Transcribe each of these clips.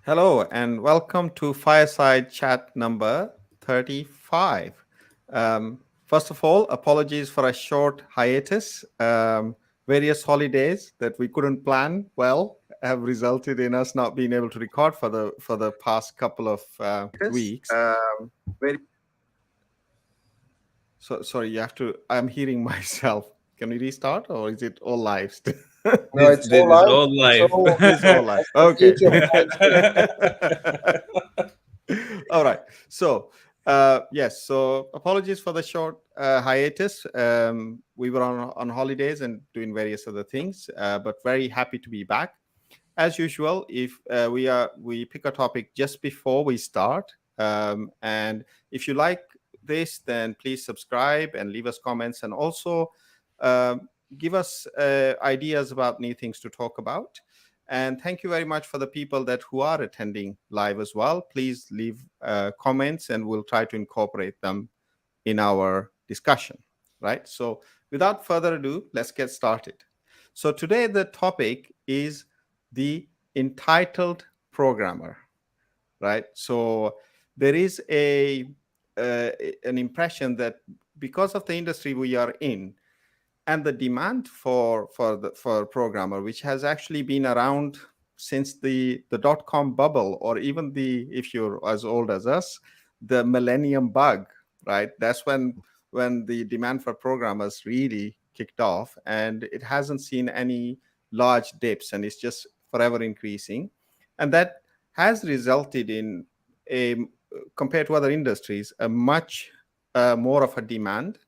Hello and welcome to Fireside Chat number 35. First of all, apologies for a short hiatus. Various holidays that we couldn't plan well have resulted in us not being able to record for the past couple of weeks. Very So sorry, you have to. I'm hearing myself. Can we restart, or is it all live still? no, it's This all is live. all live. So It's all live. that's the Okay. beauty of live stream. All right. So, yes. So, apologies for the short hiatus. We were on holidays and doing various other things, but very happy to be back. As usual, if we pick a topic just before we start, and if you like this, then please subscribe and leave us comments, and also give us ideas about new things to talk about. And thank you very much for the people who are attending live as well. Please leave comments and we'll try to incorporate them in our discussion, right? So without further ado, let's get started. So today the topic is the entitled programmer, right? So there is an impression that because of the industry we are in, and the demand for programmer, which has actually been around since the dot-com bubble, or even if you're as old as us, the millennium bug, right? That's when the demand for programmers really kicked off, and it hasn't seen any large dips, and it's just forever increasing. And that has resulted in a, compared to other industries, a much more of a demand,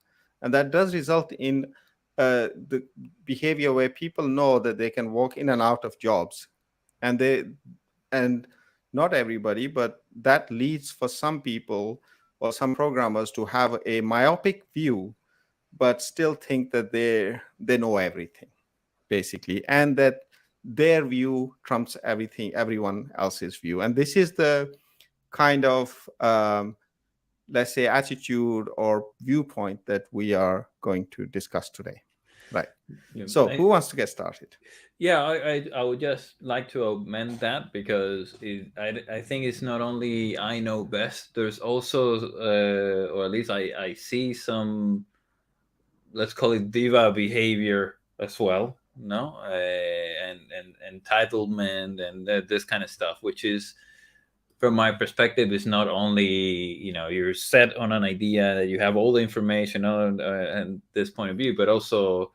and that does result in the behavior where people know that they can walk in and out of jobs, and and not everybody, but that leads for some people or some programmers to have a myopic view, but still think that they know everything, basically, and that their view trumps everyone else's view. And this is the kind of let's say attitude or viewpoint that we are going to discuss today, right? So who wants to get started? I would just like to amend that because I think it's not only I know best. There's also, or at least I see some, let's call it diva behavior as well, no, and entitlement and this kind of stuff, which is, from my perspective, is not only, you're set on an idea that you have all the information on and this point of view, but also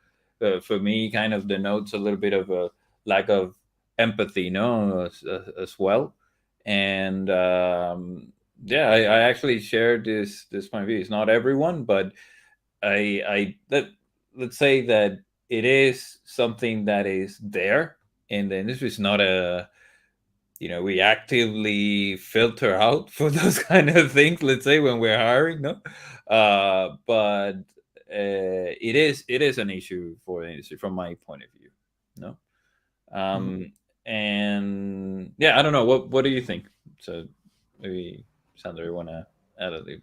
for me kind of denotes a little bit of a lack of empathy, as well. And I actually share this point of view. It's not everyone, but let's say that it is something that is there in the industry. It's not a, we actively filter out for those kind of things, let's say, when we're hiring, no, but it is an issue for the industry from my point of view, no. And yeah, I don't know, what do you think? So maybe, Sandra, you want to add a little?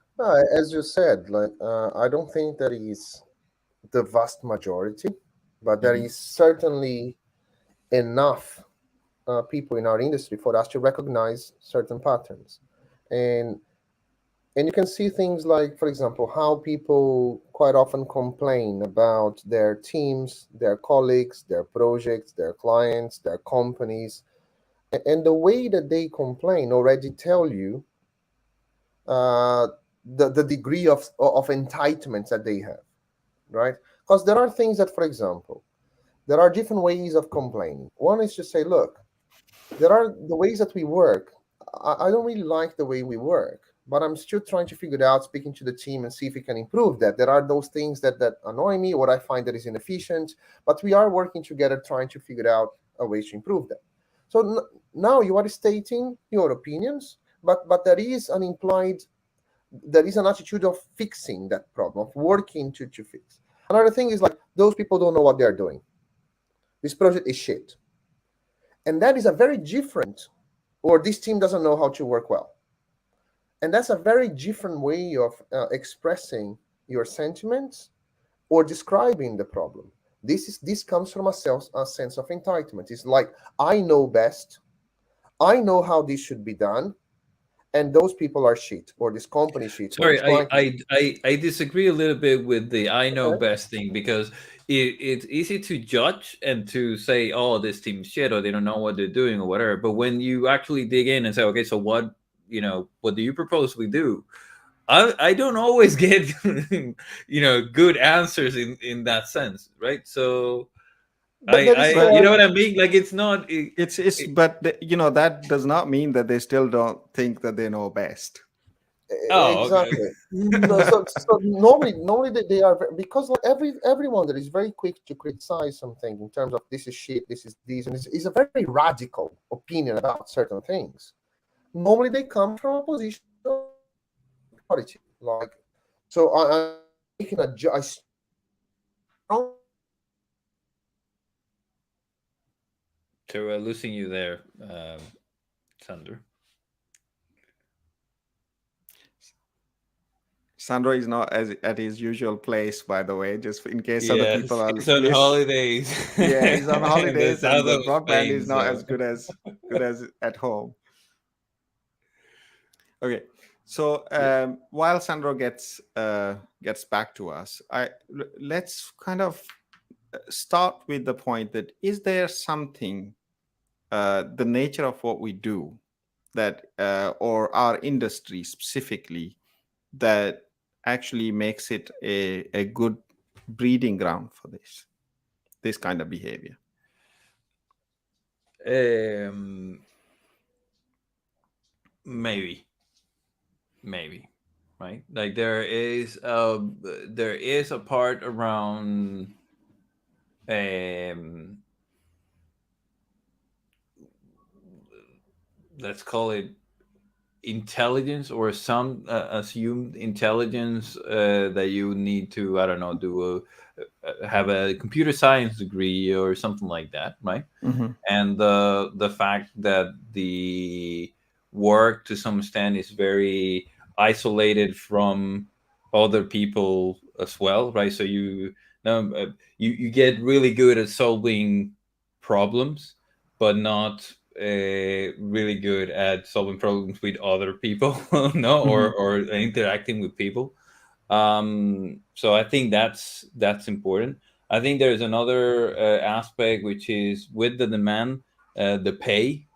As you said, I don't think that is the vast majority, but there Mhm. is certainly enough people in our industry for us to recognize certain patterns, and you can see things like, for example, how people quite often complain about their teams, their colleagues, their projects, their clients, their companies, and the way that they complain already tell you uh, the degree of entitlements that they have, right? Because there are things that, for example, there are different ways of complaining. One is to say, look, there are the ways that we work. I don't really like the way we work, but I'm still trying to figure it out, speaking to the team and see if we can improve that. There are those things that annoy me, what I find that is inefficient, but we are working together trying to figure out a way to improve that. So now you are stating your opinions, but there is an attitude of fixing that problem, of working to fix. Another thing is like, those people don't know what they're doing. This project is shit. And that is a very different, or this team doesn't know how to work well. And that's a very different way of expressing your sentiments or describing the problem. This comes from a sense of entitlement. It's like, I know best. I know how this should be done, and those people are shit, or this company shit, or Sorry, this client is I disagree a little bit with the I know okay. best thing, because it's easy to judge and to say, oh, this team's shit, or they don't know what they're doing or whatever. But when you actually dig in and say, okay, so what, what do you propose we do? I don't always get good answers in that sense, right? So But there is you know Well, what I mean? Like, it's not it's but that does not mean that they still don't think that they know best. oh, okay. exactly. No, so normally they are because like everyone that is very quick to criticize something in terms of this is shit, this is this, and is a very radical opinion about certain things. Normally they come from a position of superiority. Like, so I'm making a strong. So we're losing you there, Sander. Sandro is not as at his usual place, by the way, just in case other people Yes, are he's on listening. holidays Yeah, he's on in the holidays, and south the of broadband Spain. is not So as good as at home. Okay, so yeah. while Sandro gets back to us, let's kind of start with the point that is there something, the nature of what we do, that or our industry specifically, that actually makes it a good breeding ground for this kind of behavior. Um, maybe, right? Like there is a part around, um, let's call it intelligence, or some assumed intelligence, that you need to, I don't know, do have a computer science degree or something like that, right? Mm-hmm. And the fact that the work to some extent is very isolated from other people as well, right? So you get really good at solving problems, but not really good at solving problems with other people, no, Mm-hmm. or interacting with people. So I think that's important. I think there's another aspect, which is with the demand, the pay,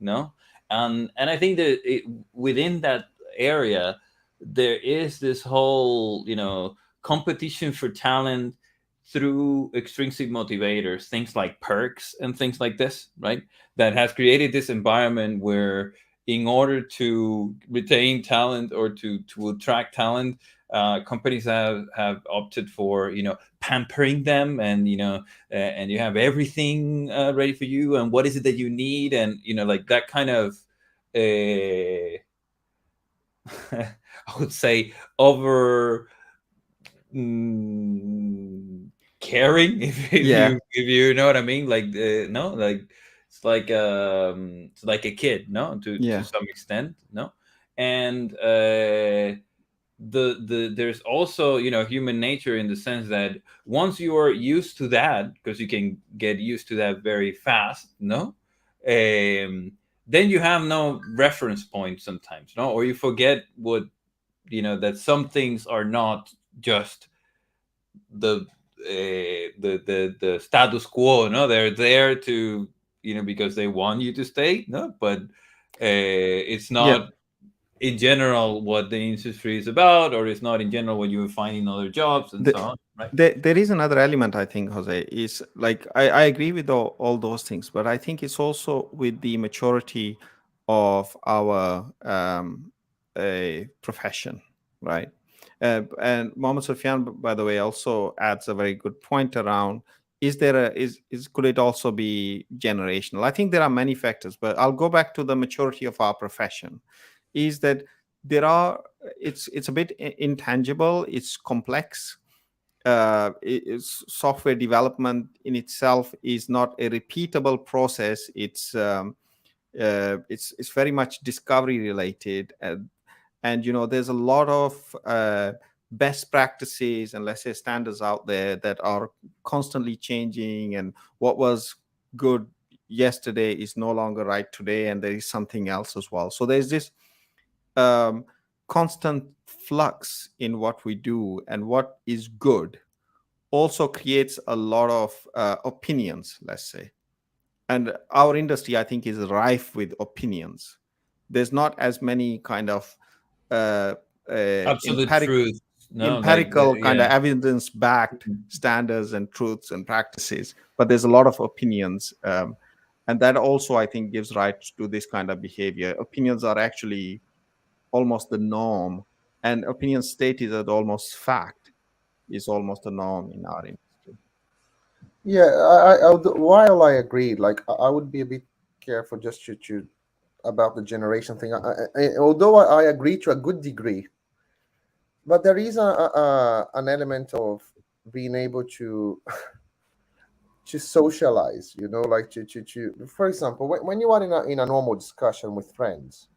no, and I think that within that area there is this whole competition for talent through extrinsic motivators, things like perks and things like this, right? That has created this environment where, in order to retain talent or to attract talent, companies have opted for pampering them, and and you have everything ready for you, and what is it that you need, and like that kind of uh, I would say over, mm, caring, Yeah, if you know what I mean, like no, like it's like a kid, no, to yeah, some extent, no. And there's also human nature, in the sense that once you are used to that, because you can get used to that very fast, no, then you have no reference point sometimes, no, or you forget what, that some things are not just the the status quo, no, they're there to, because they want you to stay, no, but it's yeah. not in general what the industry is about, or it's not in general what you will find in other jobs, and The, so on, right? there is another element, I think, Jose, is like I agree with all those things, but I think it's also with the maturity of our profession, right? And Mohammed Sufyan, by the way, also adds a very good point around, is there a is could it also be generational? I think there are many factors, but I'll go back to the maturity of our profession. Is that there are it's a bit intangible, it's complex. Software development in itself is not a repeatable process. It's very much discovery related, and there's a lot of best practices and, let's say, standards out there that are constantly changing, and what was good yesterday is no longer right today, and there is something else as well. So there's this um, constant flux in what we do, and what is good also creates a lot of opinions, let's say. And our industry, I think, is rife with opinions. There's not as many kind of uh, Absolute truth. No, like empirical kind yeah. of evidence backed standards and truths and practices, but there's a lot of opinions. And that also, I think, gives rise to this kind of behavior. Opinions are actually almost the norm, and opinion stated as almost fact is almost the norm in our industry. Yeah, while I agreed, like I would be a bit careful just to about the generation thing. Although I agree to a good degree, but there is an element of being able to socialize. You know, like to for example, when you are in a normal discussion with friends,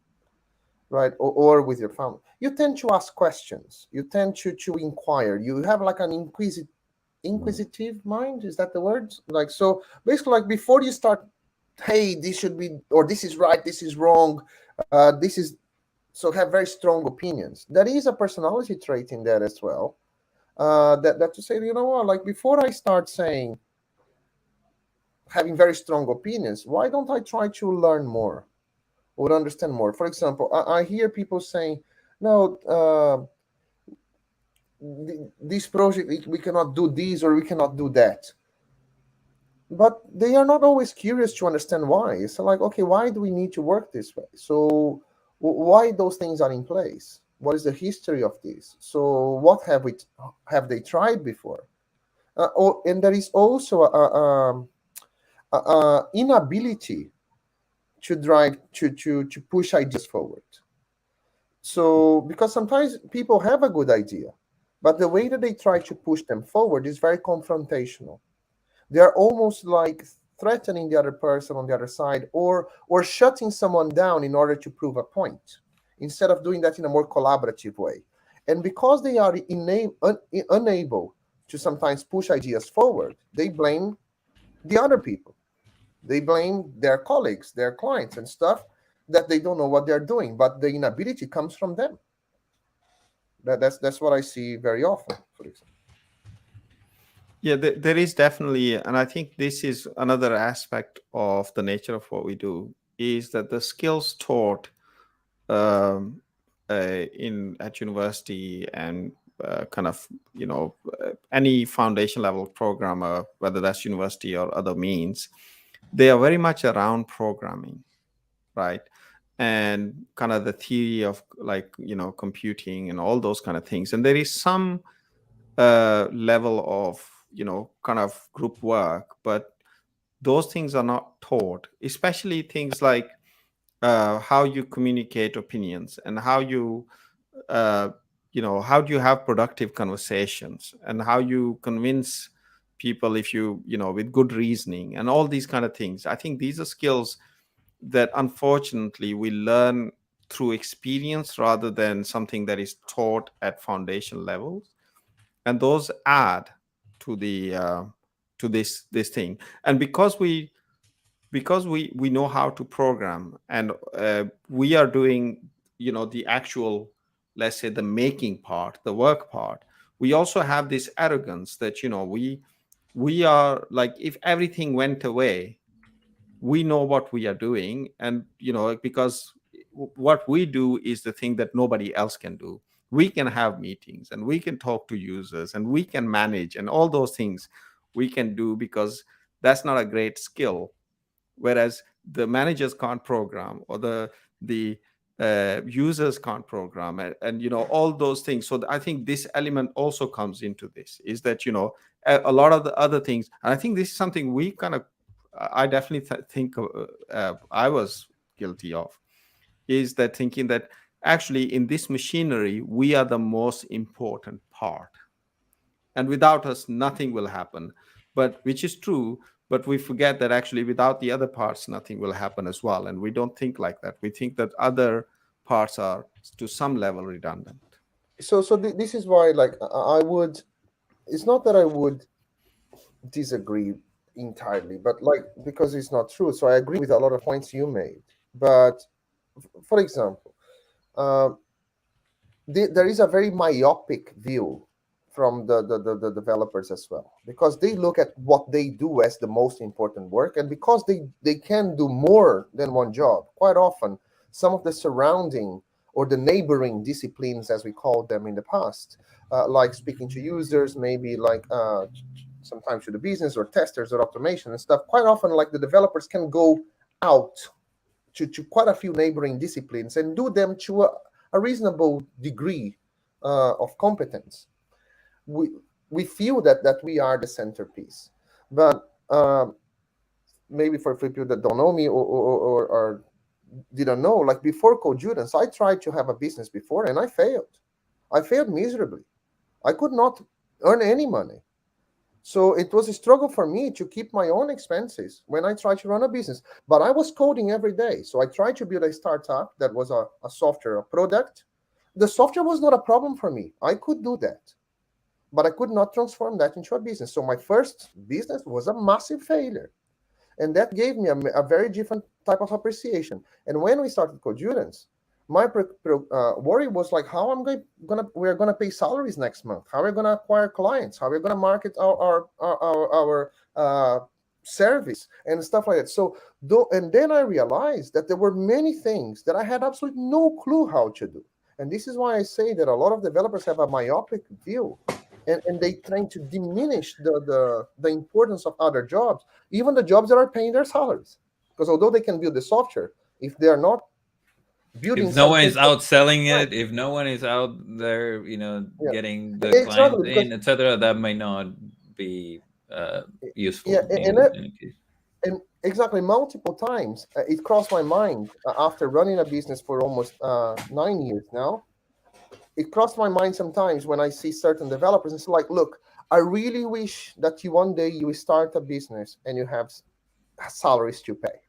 right, or with your family, you tend to ask questions. You tend to inquire. You have like an inquisitive mind. Is that the word? Like, so basically, like before you start, hey, this should be, or this is right, this is wrong, this is, so have very strong opinions. There is a personality trait in there as well, that to say, you know what, like before I start saying, having very strong opinions, why don't I try to learn more or understand more? For example, I hear people saying, no, this project, we cannot do this or we cannot do that, but they are not always curious to understand why. So like, okay, why do we need to work this way? So why those things are in place? What is the history of this? So what have they tried before? And there is also a inability to drive to push ideas forward. So because sometimes people have a good idea, but the way that they try to push them forward is very confrontational. They are almost like threatening the other person on the other side, or shutting someone down in order to prove a point, instead of doing that in a more collaborative way. And because they are unable to sometimes push ideas forward, they blame the other people. They blame their colleagues, their clients, and stuff, that they don't know what they're doing, but the inability comes from them. That's what I see very often, for example. Yeah, there is definitely, and I think this is another aspect of the nature of what we do, is that the skills taught um, in at university and kind of, any foundation level programmer, whether that's university or other means, they are very much around programming, right? And kind of the theory of, like, computing and all those kind of things. And there is some level of, kind of group work, but those things are not taught, especially things like how you communicate opinions, and how you uh, how do you have productive conversations, and how you convince people, if with good reasoning, and all these kind of things. I think these are skills that unfortunately we learn through experience rather than something that is taught at foundation levels, and those add to the to this thing. And because we know how to program, and we are doing the actual, let's say, the making part, the work part, we also have this arrogance that we are like, if everything went away, we know what we are doing. And because what we do is the thing that nobody else can do. We can have meetings, and we can talk to users, and we can manage, and all those things we can do, because that's not a great skill. Whereas the managers can't program, or the users can't program, and all those things. So I think this element also comes into this, is that a lot of the other things. And I think this is something we kind of, I definitely think I was guilty of, is that thinking that actually in this machinery we are the most important part, and without us nothing will happen. But which is true, but we forget that actually without the other parts nothing will happen as well, and we don't think like that. We think that other parts are to some level redundant. This is why, like, I would, it's not that I would disagree, entirely, but like, because it's not true. So I agree with a lot of points you made. But for example, uh, there is a very myopic view from the developers as well, because they look at what they do as the most important work, and because they can do more than one job quite often, some of the surrounding or the neighboring disciplines, as we called them in the past, like speaking to users, maybe like sometimes to the business or testers or automation and stuff, quite often like the developers can go out to quite a few neighboring disciplines and do them to a reasonable degree of competence. We we feel that we are the centerpiece, but maybe for people that don't know me or didn't know, like before Codurance, I tried to have a business before and I failed. I failed miserably. I could not earn any money. So it was a struggle for me to keep my own expenses when I tried to run a business. But I was coding every day. So I tried to build a startup that was a software, a product. The software was not a problem for me. I could do that. But I could not transform that into a business. So my first business was a massive failure. And that gave me a very different type of appreciation. And when we started Codurance, my worry was like, how am I we're gonna pay salaries next month? How are we gonna acquire clients? How are we gonna market our service and stuff like that? So and then I realized that there were many things that I had absolutely no clue how to do. And this is why I say that a lot of developers have a myopic view, and they trying to diminish the importance of other jobs, even the jobs that are paying their salaries. Because although they can build the software, if they are not building If no one something, is out selling right, it, if no one is out there, yeah, getting the clients exactly, because in, etc., that may not be yeah, useful and in a case. and exactly multiple times it crossed my mind after running a business for almost 9 years now. It crossed my mind sometimes when I see certain developers. It's like, look, I really wish that you one day you start a business and you have salaries to pay.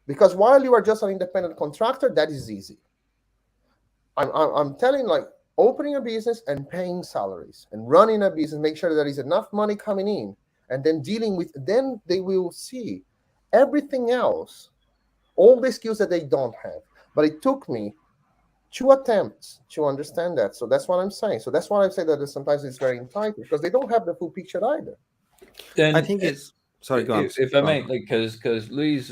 Because while you are just an independent contractor, that is easy. I'm telling, like, opening a business and paying salaries and running a business, make sure there is enough money coming in, and then dealing with, then they will see everything else, all the skills that they don't have. But it took me 2 attempts to understand that. So that's what I'm saying. So that's why I say that sometimes it's very entitled, because they don't have the full picture either. I And think it's sorry, go on. if I Go on. may, like, because Luis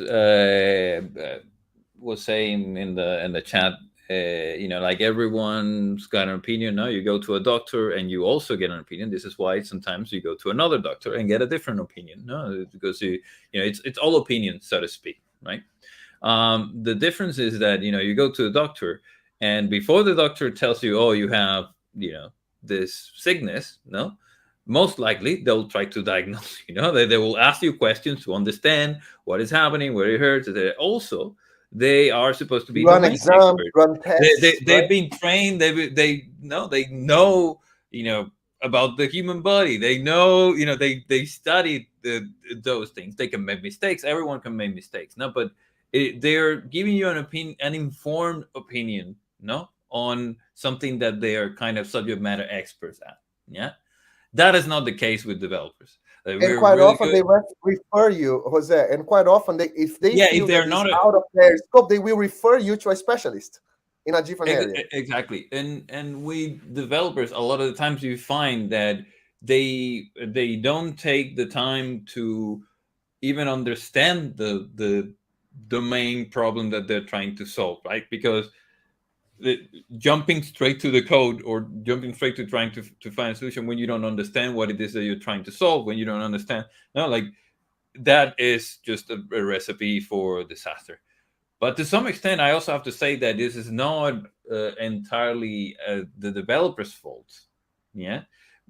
was saying in the chat, like everyone's got an opinion. No, you go to a doctor and you also get an opinion. This is why sometimes you go to another doctor and get a different opinion. No, because it's all opinions, so to speak, right? The difference is that you go to a doctor, and before the doctor tells you, oh, you have this sickness, no, most likely they'll try to diagnose. They will ask you questions to understand what is happening, where it hurts. Also, they are supposed to be Run domain exams, experts. run tests, They've right? been trained. They know about the human body. They know, they studied those things. They can make mistakes. Everyone can make mistakes. No, but they're giving you an opinion, an informed opinion, no, on something that they are kind of subject matter experts at. Yeah, that is not the case with developers. And We're quite really often good. they refer you, Jose. And quite often, if they Yeah, if feel they're that it's not out of their scope, they will refer you to a specialist in a different area. exactly, and we developers, a lot of the times you find that they don't take the time to even understand the domain problem that they're trying to solve, right? Because the, jumping straight to the code or jumping straight to trying to find a solution when you don't understand what it is that you're trying to solve, when you don't understand, no, like, that is just a recipe for disaster. But to some extent, I also have to say that this is not entirely the developer's fault. Yeah,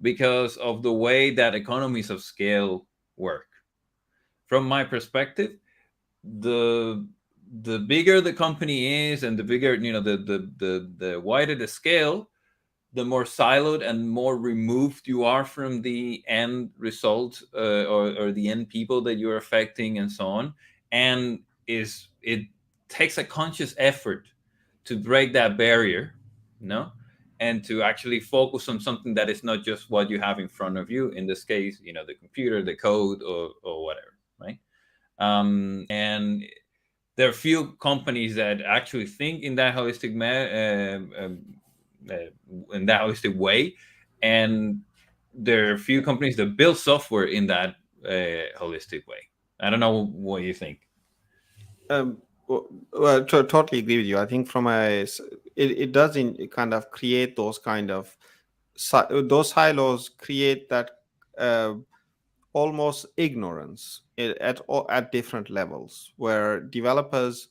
because of the way that economies of scale work. From my perspective, the the bigger the company is, and the bigger, the wider the scale, the more siloed and more removed you are from the end result, or the end people that you're affecting, and so on. And it takes a conscious effort to break that barrier, no, and to actually focus on something that is not just what you have in front of you. In this case, the computer, the code, or whatever, right? And there are few companies that actually think in that in that holistic way, and there are few companies that build software in that holistic way. I don't know what you think. Um, totally agree with you. I think it does kind of create those kind of those silos create that uh, almost ignorance at different levels where developers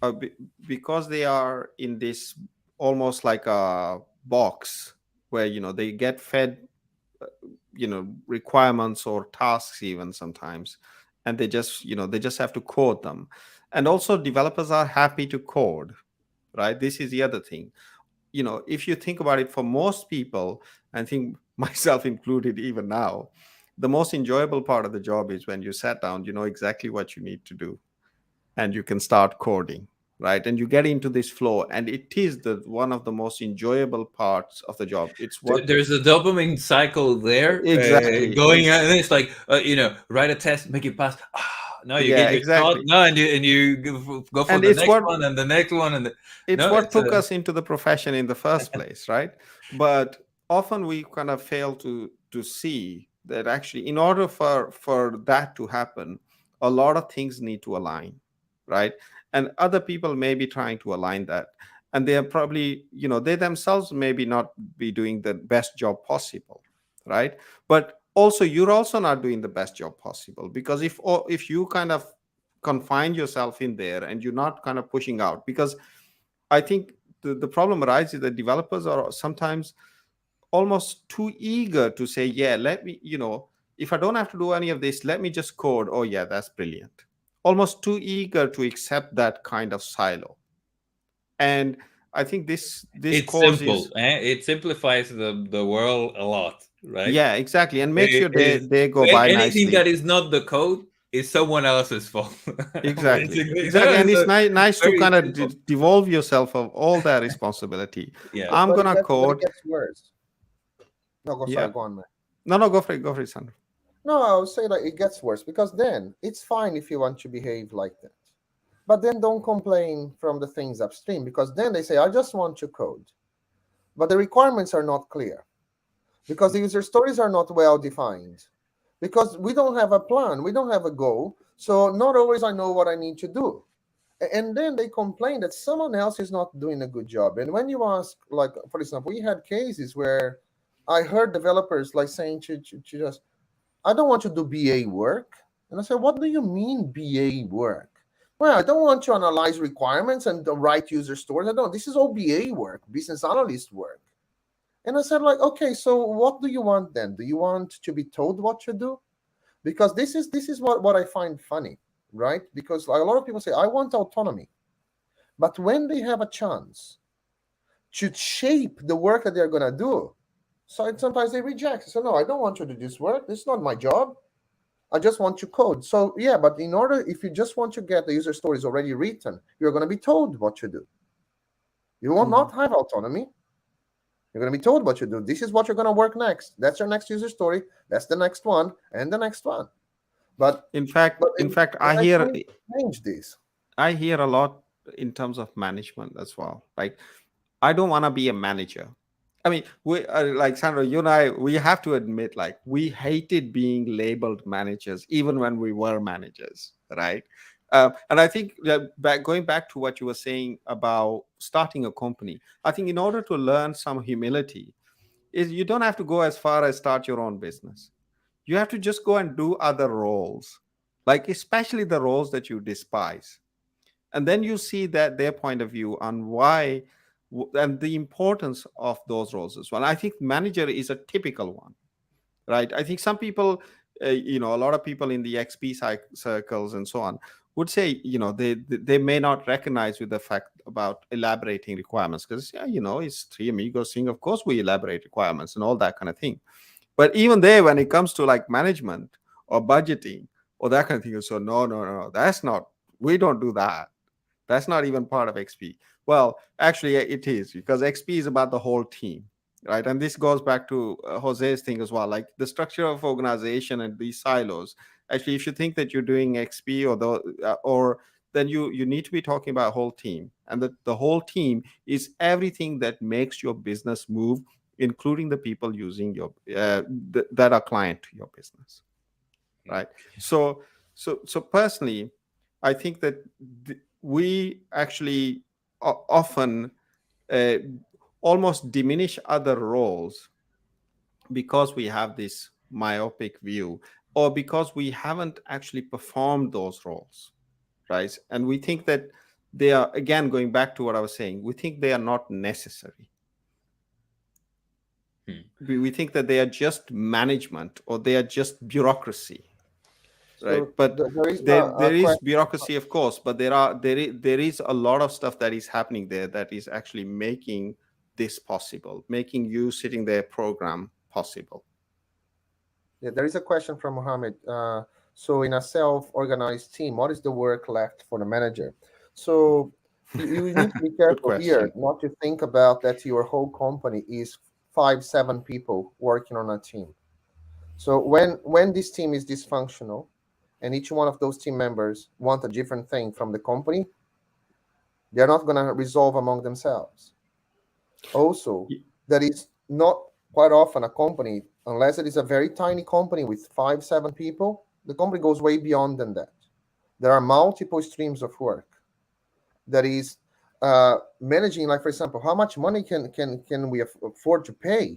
are because they are in this almost like a box where they get fed requirements or tasks even sometimes, and they just have to code them. And also developers are happy to code, right? This is the other thing. If you think about it, for most people, I think myself included even now, the most enjoyable part of the job is when you sat down, you know exactly what you need to do, and you can start coding, right? And you get into this flow, and it is the one of the most enjoyable parts of the job. It's what There's a dopamine cycle there exactly going on, and it's like write a test, make it pass. No, you yeah, get your shot. exactly. No, and you go for And the it's next what one and the next one, and it's no, what it's took a us into the profession in the first place, right? But often we kind of fail to see that actually, in order for that to happen, a lot of things need to align, right? And other people may be trying to align that, and they are probably, they themselves maybe not be doing the best job possible, right? But also, you're also not doing the best job possible, because if you kind of confine yourself in there and you're not kind of pushing out, because I think the problem arises that developers are sometimes almost too eager to say, yeah, let me, if I don't have to do any of this, let me just code. Oh, yeah, that's brilliant. Almost too eager to accept that kind of silo. And I think this it's simple. causes, It simplifies the world a lot, right? yeah, exactly, and makes It your day is day go by anything nicely. that is not the code is someone else's fault. Exactly, Basically, no, exactly, and it's it's nice to very kind of simple. devolve yourself of all that responsibility. Yeah. I'm But gonna it code. gets worse. No, go Yeah, sorry, go on, man. no, go for it, Sandra. No, I would say that it gets worse because then it's fine if you want to behave like that. But then don't complain from the things upstream because then they say, I just want to code. But the requirements are not clear because the user stories are not well defined because we don't have a plan, we don't have a goal. So not always I know what I need to do. And then they complain that someone else is not doing a good job. And when you ask, like, for example, we had cases where I heard developers like saying to just, I don't want to do BA work. And I said, what do you mean BA work? Well, I don't want to analyze requirements and write user stories. I don't. This is all BA work, business analyst work. And I said, like, okay, so what do you want then? Do you want to be told what to do? Because this is what I find funny, right? Because like, a lot of people say, I want autonomy. But when they have a chance to shape the work that they're gonna do, so sometimes they reject. So no, I don't want you to do this work. This is not my job. I just want to code. So yeah, but in order, if you just want to get the user stories already written, you're going to be told what to do. You will Mhm. not have autonomy. You're going to be told what you do. This is what you're going to work next. That's your next user story. That's the next one and the next one. But In fact, but in fact, and I find change this. I hear a lot in terms of management as well. Like, I don't want to be a manager. I mean, we like Sandra, you and I, we have to admit, like, we hated being labeled managers, even when we were managers, right? And I think that going back to what you were saying about starting a company, I think in order to learn some humility, is you don't have to go as far as start your own business. You have to just go and do other roles, like especially the roles that you despise, and then you see that their point of view on why and the importance of those roles as well. I think manager is a typical one, right? I think some people, a lot of people in the XP circles and so on would say, they may not recognize with the fact about elaborating requirements, because yeah, it's three amigos thing, of course we elaborate requirements and all that kind of thing. But even there, when it comes to like management or budgeting or that kind of thing, so no, that's not, we don't do that. That's not even part of XP. Well, actually, it is, because XP is about the whole team, right? And this goes back to Jose's thing as well, like the structure of organization and these silos. Actually, if you think that you're doing XP or then you need to be talking about whole team, and the whole team is everything that makes your business move, including the people using your that are client to your business, right? So personally, I think that we actually often uh, almost diminish other roles because we have this myopic view, or because we haven't actually performed those roles, right? And we think that they are, again, going back to what I was saying, we think they are not necessary. We think that they are just management, or they are just bureaucracy, right? So But there is there a is question. bureaucracy, of course, but there is a lot of stuff that is happening there that is actually making this possible, making you sitting there program possible. Yeah, there is a question from Mohammed. So, in a self-organized team, what is the work left for the manager? So, you need to be Good careful here question. not to think about that your whole company is 5, 7 people working on a team. So, when this team is dysfunctional, and each one of those team members want a different thing from the company, they're not going to resolve among themselves. Also, that is not quite often a company, unless it is a very tiny company with 5, 7 people, the company goes way beyond than that. There are multiple streams of work that is managing, like for example, how much money can we afford to pay?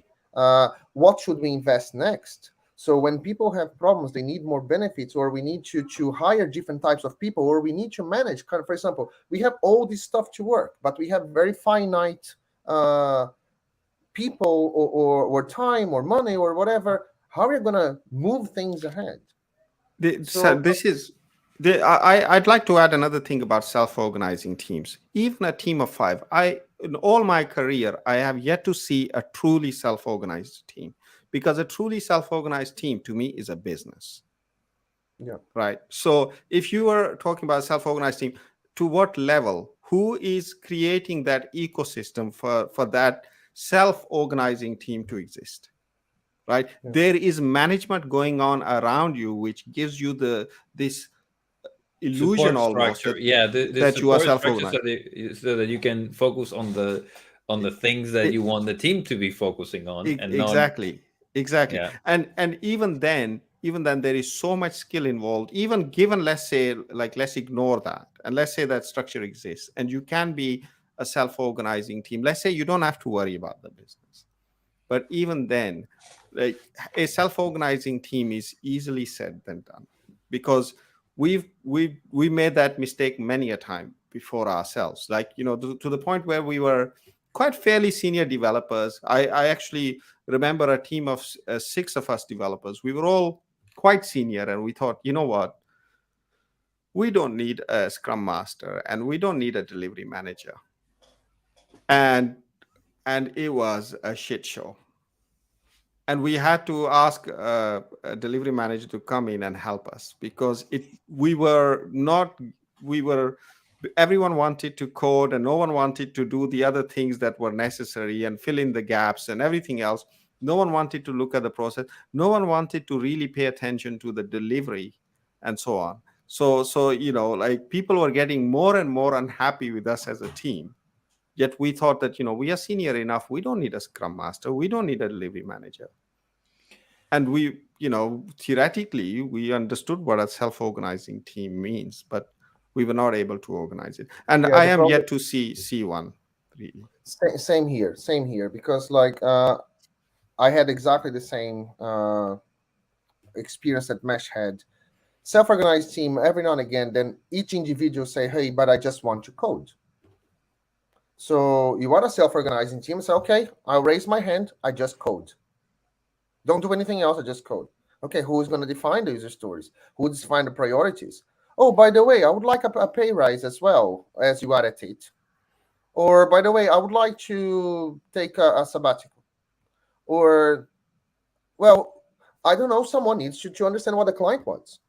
What should we invest next? So when people have problems, they need more benefits, or we need to hire different types of people, or we need to manage. For example, we have all this stuff to work, but we have very finite uh, people, or time, or money, or whatever. How are we going to move things ahead? So So this is I'd like to add another thing about self-organizing teams. Even a team of five, in all my career, I have yet to see a truly self-organized team, because a truly self-organized team to me is a business, yeah, right? So if you are talking about a self-organized team, to what level? Who is creating that ecosystem for that self-organizing team to exist? Right, yeah, there is management going on around you, which gives you this illusion Support almost structure, that yeah, the that you are support structure, self-organized. so that you can focus on the things that you E- want the team to be focusing on, and not. exactly. Yeah. And even then there is so much skill involved, even given, let's say, like, let's ignore that, and let's say that structure exists and you can be a self-organizing team. Let's say you don't have to worry about the business, but even then, like, a self-organizing team is easily said than done, because we made that mistake many a time before ourselves, like, to the point where we were quite fairly senior developers. I actually remember a team of 6 of us developers. We were all quite senior, and we thought, you know what, we don't need a scrum master and we don't need a delivery manager. And it was a shit show, and we had to ask a delivery manager to come in and help us, because we were not we were everyone wanted to code, and no one wanted to do the other things that were necessary and fill in the gaps and everything else. No one wanted to look at the process. No one wanted to really pay attention to the delivery, and so on. So like, people were getting more and more unhappy with us as a team. Yet we thought that, we are senior enough, we don't need a scrum master, we don't need a delivery manager. And we, theoretically, we understood what a self-organizing team means, but we were not able to organize it. And yeah. I The am problem. yet to see one, really. Same here, because like I had exactly the same experience that Mesh had. Self-organized team, every now and again, then each individual say, "Hey, but I just want to code." So you want a self-organizing team? Say, "Okay, I'll raise my hand. I just code. Don't do anything else. I just code." Okay, who is going to define the user stories? Who will define the priorities? Oh, by the way, I would like a pay rise as well as you added it. Or by the way, I would like to take a sabbatical. Or, well, I don't know, someone needs to understand what the client wants.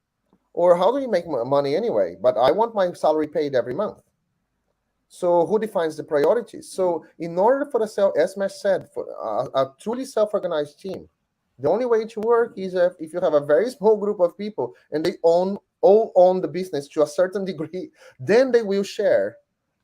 Or how do you make money anyway? But I want my salary paid every month. So who defines the priorities? So in order for as Mesh said, for a truly self-organized team, the only way to work is if you have a very small group of people and they all own the business to a certain degree, then they will share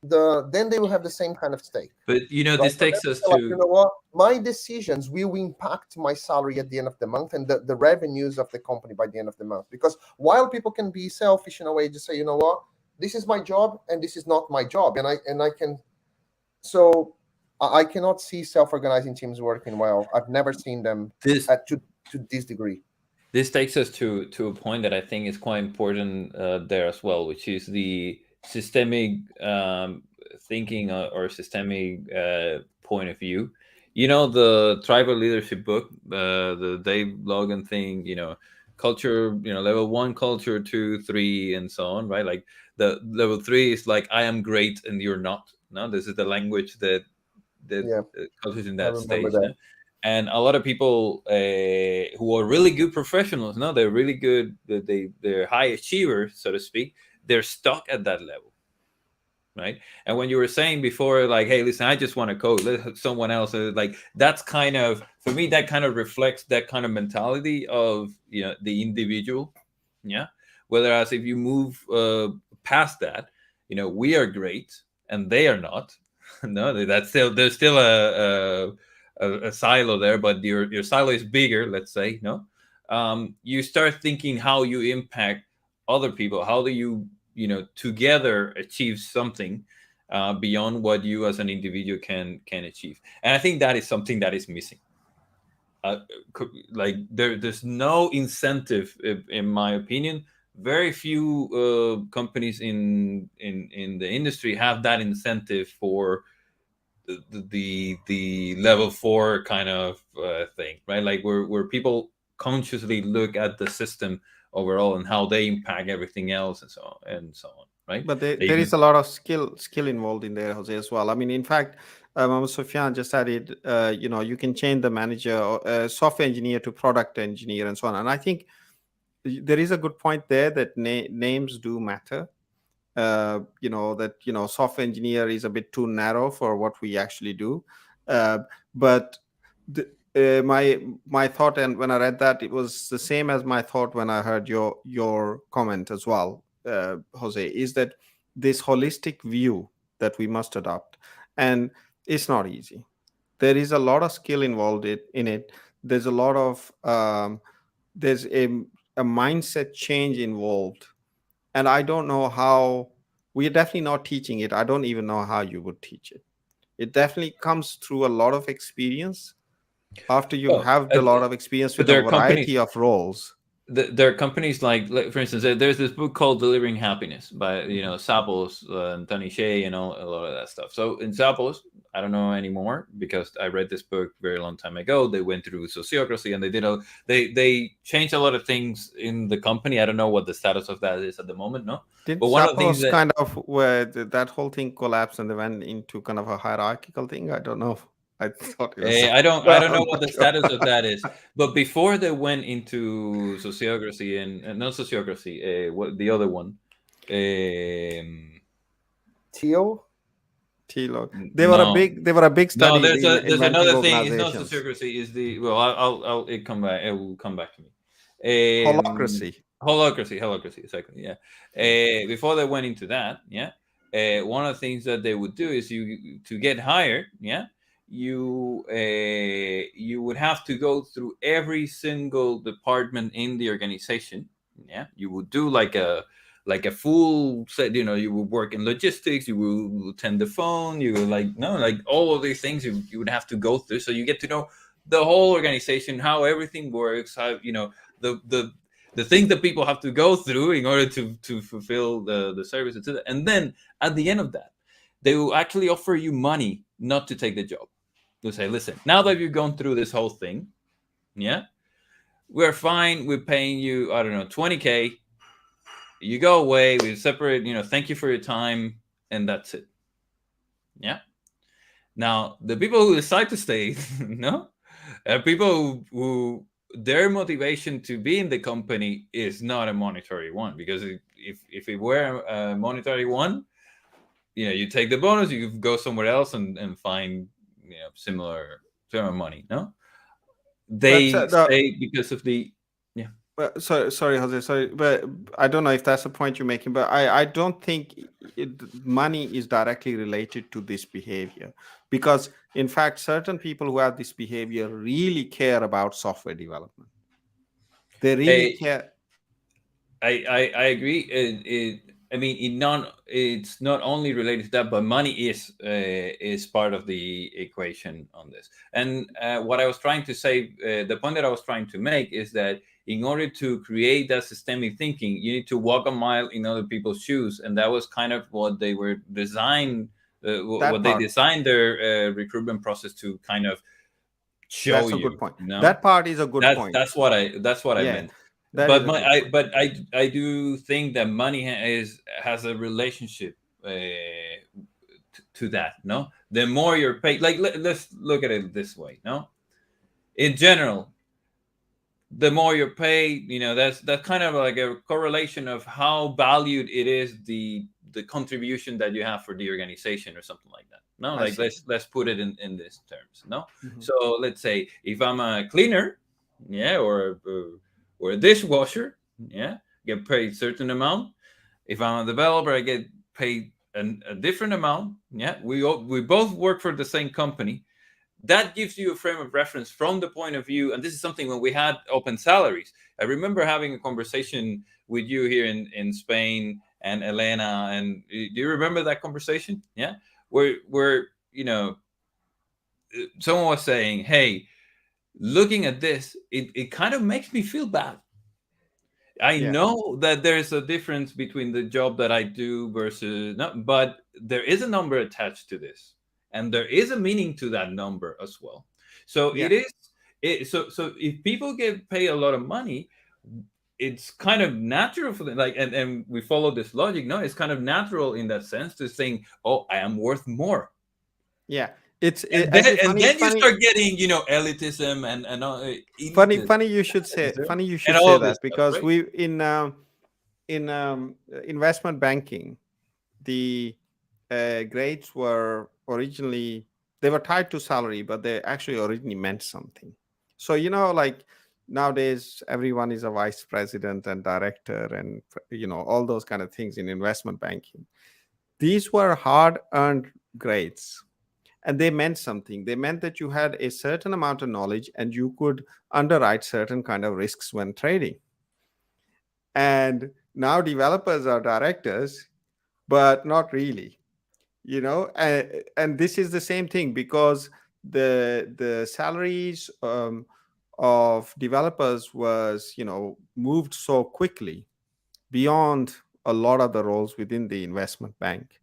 then they will have the same kind of stake. But Right? this So takes us then, like, you to know what? My decisions will impact my salary at the end of the month and the revenues of the company by the end of the month. Because while people can be selfish in a way, just say, you know what, this is my job and this is not my job, and I can. So I cannot see self-organizing teams working well. I've never seen them this. to this degree. This takes us to a point that I think is quite important there as well, which is the systemic thinking or systemic point of view. The tribal leadership book, the Dave Logan thing. Culture. Level 1, culture 2, 3, and so on. Right, like the level 3 is like I am great and you're not. No, this is the language that Yeah, cultures in I that remember stage. No? that. And a lot of people who are really good professionals, no, they're really good, they're high achievers, so to speak. They're stuck at that level, right? And when you were saying before, like, hey, listen, I just want to code, let someone else, like, that's kind of, for me, that kind of reflects that kind of mentality of the individual. Yeah. Whereas if you move past that, we are great and they are not. No, that's still, there's still a silo there, but your silo is bigger, let's say. No, you start thinking how you impact other people. How do you together achieve something beyond what you as an individual can achieve? And I think that is something that is missing. uh, like there's no incentive, in my opinion. Very few companies in the industry have that incentive for the level 4 kind of thing, right? Like where people consciously look at the system overall and how they impact everything else and so on, right? But They there could, is a lot of skill involved in there, Jose, as well. I mean, in fact, Sufyan just added, you can change the manager, or, software engineer to product engineer, and so on. And I think there is a good point there that names do matter. Software engineer is a bit too narrow for what we actually do. Uh, but my thought, and when I read that, it was the same as my thought when I heard your comment as well, Jose, is that this holistic view that we must adopt, and it's not easy. There is a lot of skill involved in it. There's a lot of there's a mindset change involved, and I don't know how. We're definitely not teaching it. I don't even know how you would teach it. It definitely comes through a lot of experience. After you well, have a lot of experience but with a there are companies. variety of roles. There are companies like, for instance, there's this book called Delivering Happiness by Zappos and Tony Hsieh and a lot of that stuff. So in Zappos, I don't know anymore because I read this book very long time ago. They went through sociocracy and they changed a lot of things in the company. I don't know what the status of that is at the moment. No, Did but one of the things Zappos that kind of where that whole thing collapsed and they went into kind of a hierarchical thing? I don't know. I thought it was. I don't know I'm what not the sure. status of that is. But before they went into sociocracy and not sociocracy, what the other one? Teal. Tilo. No, They were a big no. study There's in there's inventing another thing. It's not organizations. sociocracy. Is the well? I'll it come back. It will come back to me. Holacracy. Holacracy. Exactly. Yeah. Before they went into that, yeah. One of the things that they would do is you to get hired, yeah. You would have to go through every single department in the organization. Yeah, you would do like a full set. You would work in logistics. You will attend the phone. You will like all of these things. You would have to go through, so you get to know the whole organization, how everything works, how the things that people have to go through in order to fulfill the service, etc. And then at the end of that, they will actually offer you money not to take the job. They'll say, listen, now that you've gone through this whole thing, yeah, we're fine. We're paying you, I don't know, 20K. You go away. We separate, thank you for your time. And that's it. Yeah. Now, the people who decide to stay, no, people who their motivation to be in the company is not a monetary one, because if it were a monetary one, you take the bonus, you go somewhere else and find similar money. No, But they say because of the yeah. sorry, Jose. Sorry, but I don't know if that's the point you're making. But I don't think money is directly related to this behavior, because in fact, certain people who have this behavior really care about software development. They really I care. I agree. I mean, it's not only related to that, but money is part of the equation on this. And what I was trying to say, the point that I was trying to make is that in order to create that systemic thinking, you need to walk a mile in other people's shoes, and that was kind of what they were designed, That what they part. designed their recruitment process to kind of show That's a you. good point. You know, That part is a good point. that's what I Yeah, meant. that is a good point. But I do think that money has a relationship to that. No, the more you're paid, like let's look at it this way. No, in general, the more you're paid, that's kind of like a correlation of how valued it is, the contribution that you have for the organization or something like that. No, I like see. let's put it in these terms. No, Mhm. so let's say if I'm a cleaner, yeah, or a dishwasher, yeah, get paid certain amount. If I'm a developer, I get paid a different amount. Yeah, we both work for the same company. That gives you a frame of reference from the point of view, and this is something when we had open salaries. I remember having a conversation with you here in Spain, and Elena, and do you remember that conversation? Yeah, where someone was saying, hey, looking at this, it kind of makes me feel bad. I Yeah, know that there's a difference between the job that I do versus no, but there is a number attached to this, and there is a meaning to that number as well. So yeah. so if people get paid a lot of money, it's kind of natural for them. Like, and we follow this logic. No, it's kind of natural in that sense to think, oh, I am worth more. Yeah, it's And then actually and funny. then you Funny, start getting elitism and funny, elitism, funny. You should say. Funny you and should say all this that, stuff, because right? we in investment banking, the grades were originally, they were tied to salary, but they actually originally meant something. So like nowadays, everyone is a vice president and director, and all those kind of things in investment banking. These were hard earned grades, and they meant something. They meant that you had a certain amount of knowledge and you could underwrite certain kind of risks when trading. And now developers are directors, but not really. And this is the same thing, because the salaries of developers was moved so quickly beyond a lot of the roles within the investment bank.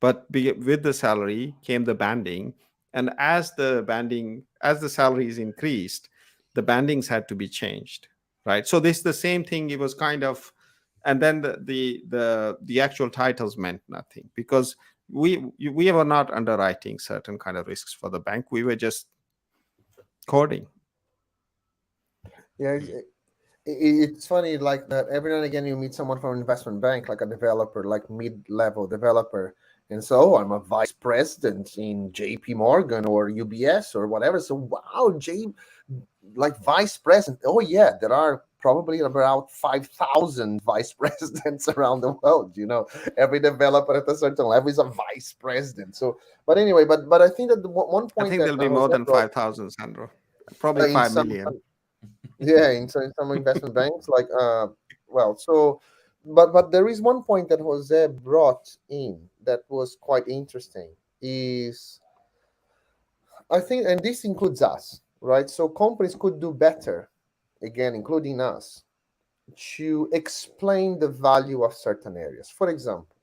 But with the salary came the banding, and as the salaries increased, the bandings had to be changed, right? So this is the same thing. It was kind of, and then the actual titles meant nothing, because we were not underwriting certain kind of risks for the bank. We were just coding. Yeah, it's funny like that. Every now and again, you meet someone from an investment bank, like a developer, like mid-level developer, and so, oh, I'm a vice president in JP Morgan or UBS or whatever. So wow, like vice president. Oh yeah, there are probably about 5,000 vice presidents around the world. Every developer at a certain level is a vice president. So, but anyway, but I think that the one I point think that there'll be more Jose than brought, 5,000, Sandro. Probably in 5 some million. yeah, in some investment banks, like well, so but there is one point that Jose brought in that was quite interesting. Is I think, and this includes us, right? So companies could do better, again, including us, to explain the value of certain areas. For example,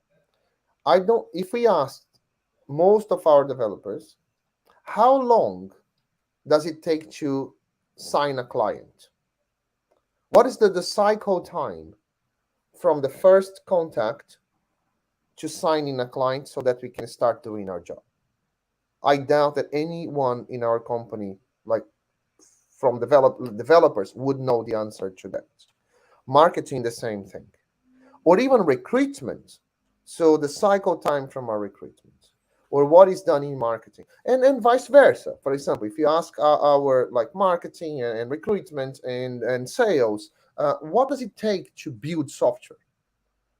I don't. If we asked most of our developers, how long does it take to sign a client? What is the cycle time from the first contact to signing a client so that we can start doing our job? I doubt that anyone in our company, like from developers, would know the answer to that. Marketing, the same thing, or even recruitment. So the cycle time from our recruitment, or what is done in marketing, and vice versa. For example, if you ask our like marketing and recruitment and sales, what does it take to build software?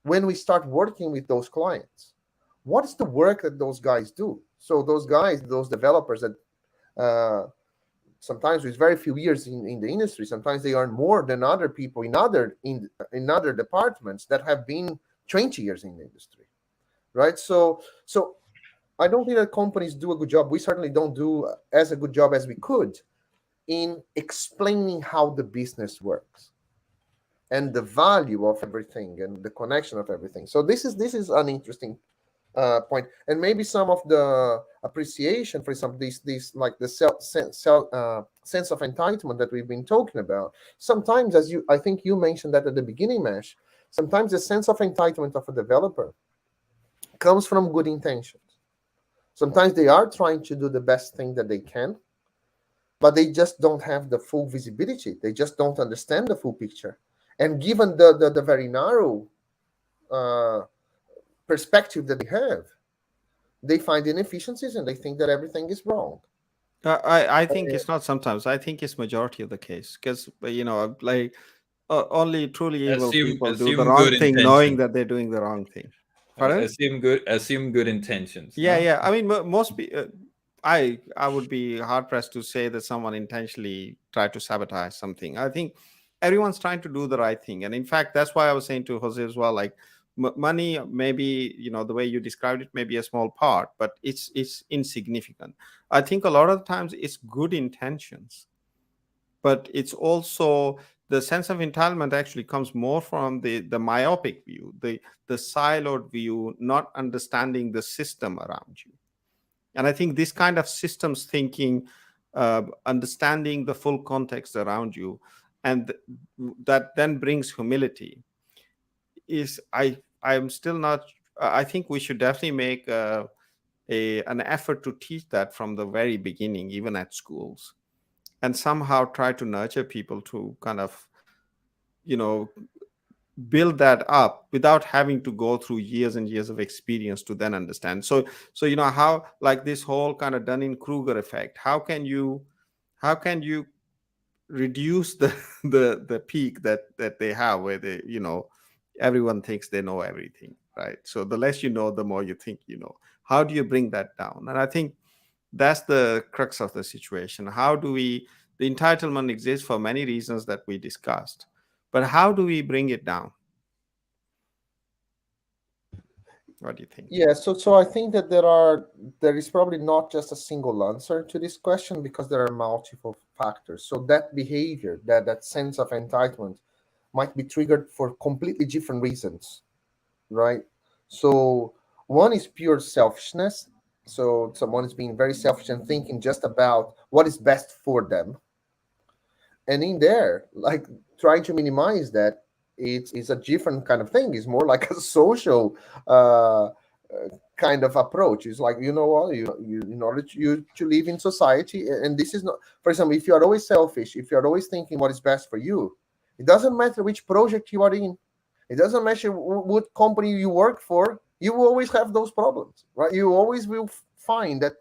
When we start working with those clients, what is the work that those guys do? So those guys, those developers that sometimes with very few years in the industry, sometimes they earn more than other people in other departments that have been 20 years in the industry, right? So I don't think that companies do a good job. We certainly don't do as a good job as we could in explaining how the business works and the value of everything and the connection of everything. So this is an interesting point, and maybe some of the appreciation, for example, these like the sense of entitlement that we've been talking about. Sometimes, as I think you mentioned that at the beginning, Mesh. Sometimes the sense of entitlement of a developer comes from good intentions. Sometimes they are trying to do the best thing that they can, but they just don't have the full visibility. They just don't understand the full picture. And given the very narrow uh, perspective that they have, they find inefficiencies and they think that everything is wrong. I think it's not sometimes. I think it's majority of the case because like only truly evil people do the Assume wrong good thing, knowing intentions. that they're doing the wrong thing. Pardon? Assume good intentions. Yeah, No. yeah. I mean, most people. I would be hard pressed to say that someone intentionally tried to sabotage something. I think everyone's trying to do the right thing, and in fact, that's why I was saying to Jose as well. Like money, maybe the way you described it, may be a small part, but it's insignificant. I think a lot of times it's good intentions, but it's also the sense of entitlement actually comes more from the myopic view, the siloed view, not understanding the system around you. And I think this kind of systems thinking, understanding the full context around you, and that then brings humility. Is I'm still not. I think we should definitely make an effort to teach that from the very beginning, even at schools, and somehow try to nurture people to kind of you know build that up without having to go through years and years of experience to then understand. So how, like, this whole kind of Dunning-Kruger effect, how can you reduce the the peak that they have, where everyone thinks they know everything, right? So the less you know, the more you think you know. How do you bring that down? And I think that's the crux of the situation. How do we The entitlement exists for many reasons that we discussed, but how do we bring it down? What do you think? Yeah, so I think that there is probably not just a single answer to this question because there are multiple factors. So that behavior, that sense of entitlement might be triggered for completely different reasons, right? So one is pure selfishness. So someone is being very selfish and thinking just about what is best for them. And in there, like, trying to minimize that, it's a different kind of thing. It's more like a social kind of approach. It's like, you know what, you in order to live in society, and this is not, for example, if you are always selfish, if you're always thinking what is best for you, it doesn't matter which project you are in, it doesn't matter what company you work for, you will always have those problems, right? You always will find that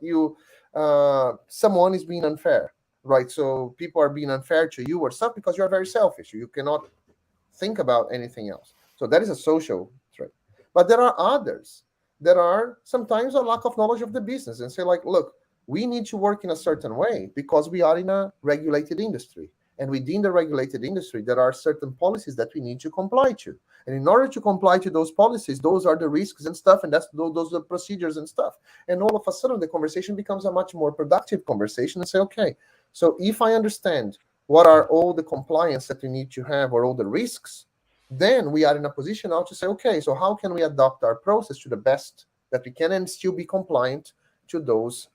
someone is being unfair, right? So people are being unfair to you or stuff because you are very selfish. You cannot think about anything else. So that is a social trait. But there are others that are sometimes a lack of knowledge of the business and say, like, look, we need to work in a certain way because we are in a regulated industry. And within the regulated industry, there are certain policies that we need to comply to. And in order to comply to those policies, those are the risks and stuff, and those are the procedures and stuff. And all of a sudden, the conversation becomes a much more productive conversation and say, okay, so if I understand what are all the compliance that we need to have or all the risks, then we are in a position now to say, okay, so how can we adopt our process to the best that we can and still be compliant to those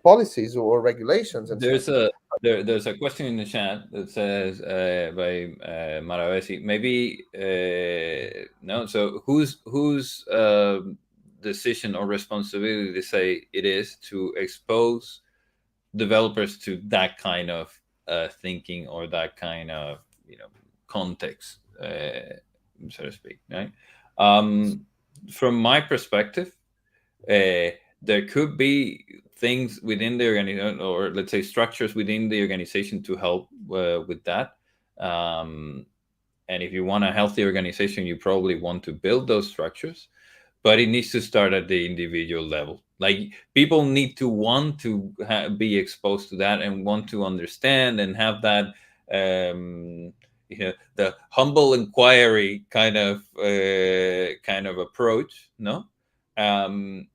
policies or regulations and There's stuff. there's a question in the chat that says by Maravesi. Maybe no. So whose decision or responsibility to say it is to expose developers to that kind of thinking or that kind of context, so to speak, right? from my perspective, there could be things within the organization, or let's say structures within the organization, to help with that. Um, and if you want a healthy organization, you probably want to build those structures, but it needs to start at the individual level. Like, people need to want to be exposed to that, and want to understand, and have that, the humble inquiry kind of approach. No, um,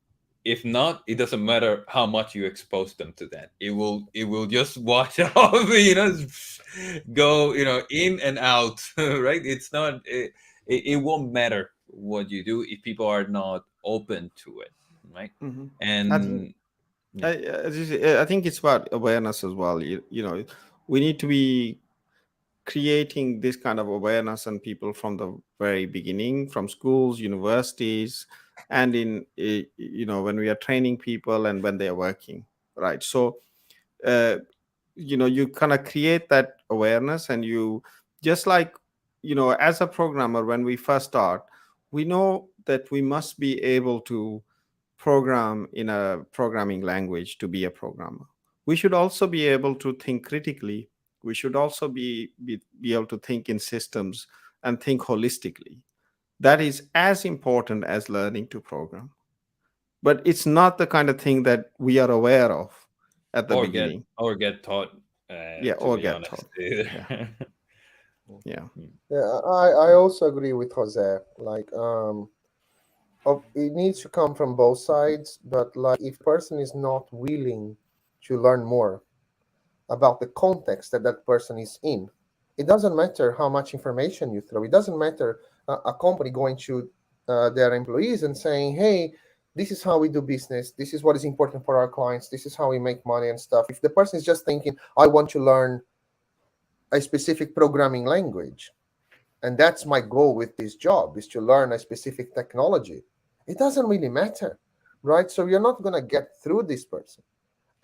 if not, it doesn't matter how much you expose them to that. It will just wash off. Go, in and out. Right? It's not. It won't matter what you do if people are not open to it. Right? Mhm. I think And yeah. I think it's about awareness as well. We need to be creating this kind of awareness in people from the very beginning, from schools, universities, and when we are training people and when they are working, right? So uh, you kind of create that awareness, and you just like, as a programmer, when we first start, we know that we must be able to program in a programming language to be a programmer. We should also be able to think critically. We should also be able to think in systems and think holistically. That is as important as learning to program. But it's not the kind of thing that we are aware of at the or get beginning. or get taught, Yeah, to or be get honest, taught. either. Yeah, yeah. Yeah, I also agree with Jose. Like, it needs to come from both sides, but like, if person is not willing to learn more about the context that that person is in, it doesn't matter how much information you throw. It doesn't matter a company going to their employees and saying, hey, this is how we do business, this is what is important for our clients, this is how we make money and stuff. If the person is just thinking, I want to learn a specific programming language, and that's my goal with this job, is to learn a specific technology, it doesn't really matter, right? So you're not going to get through this person,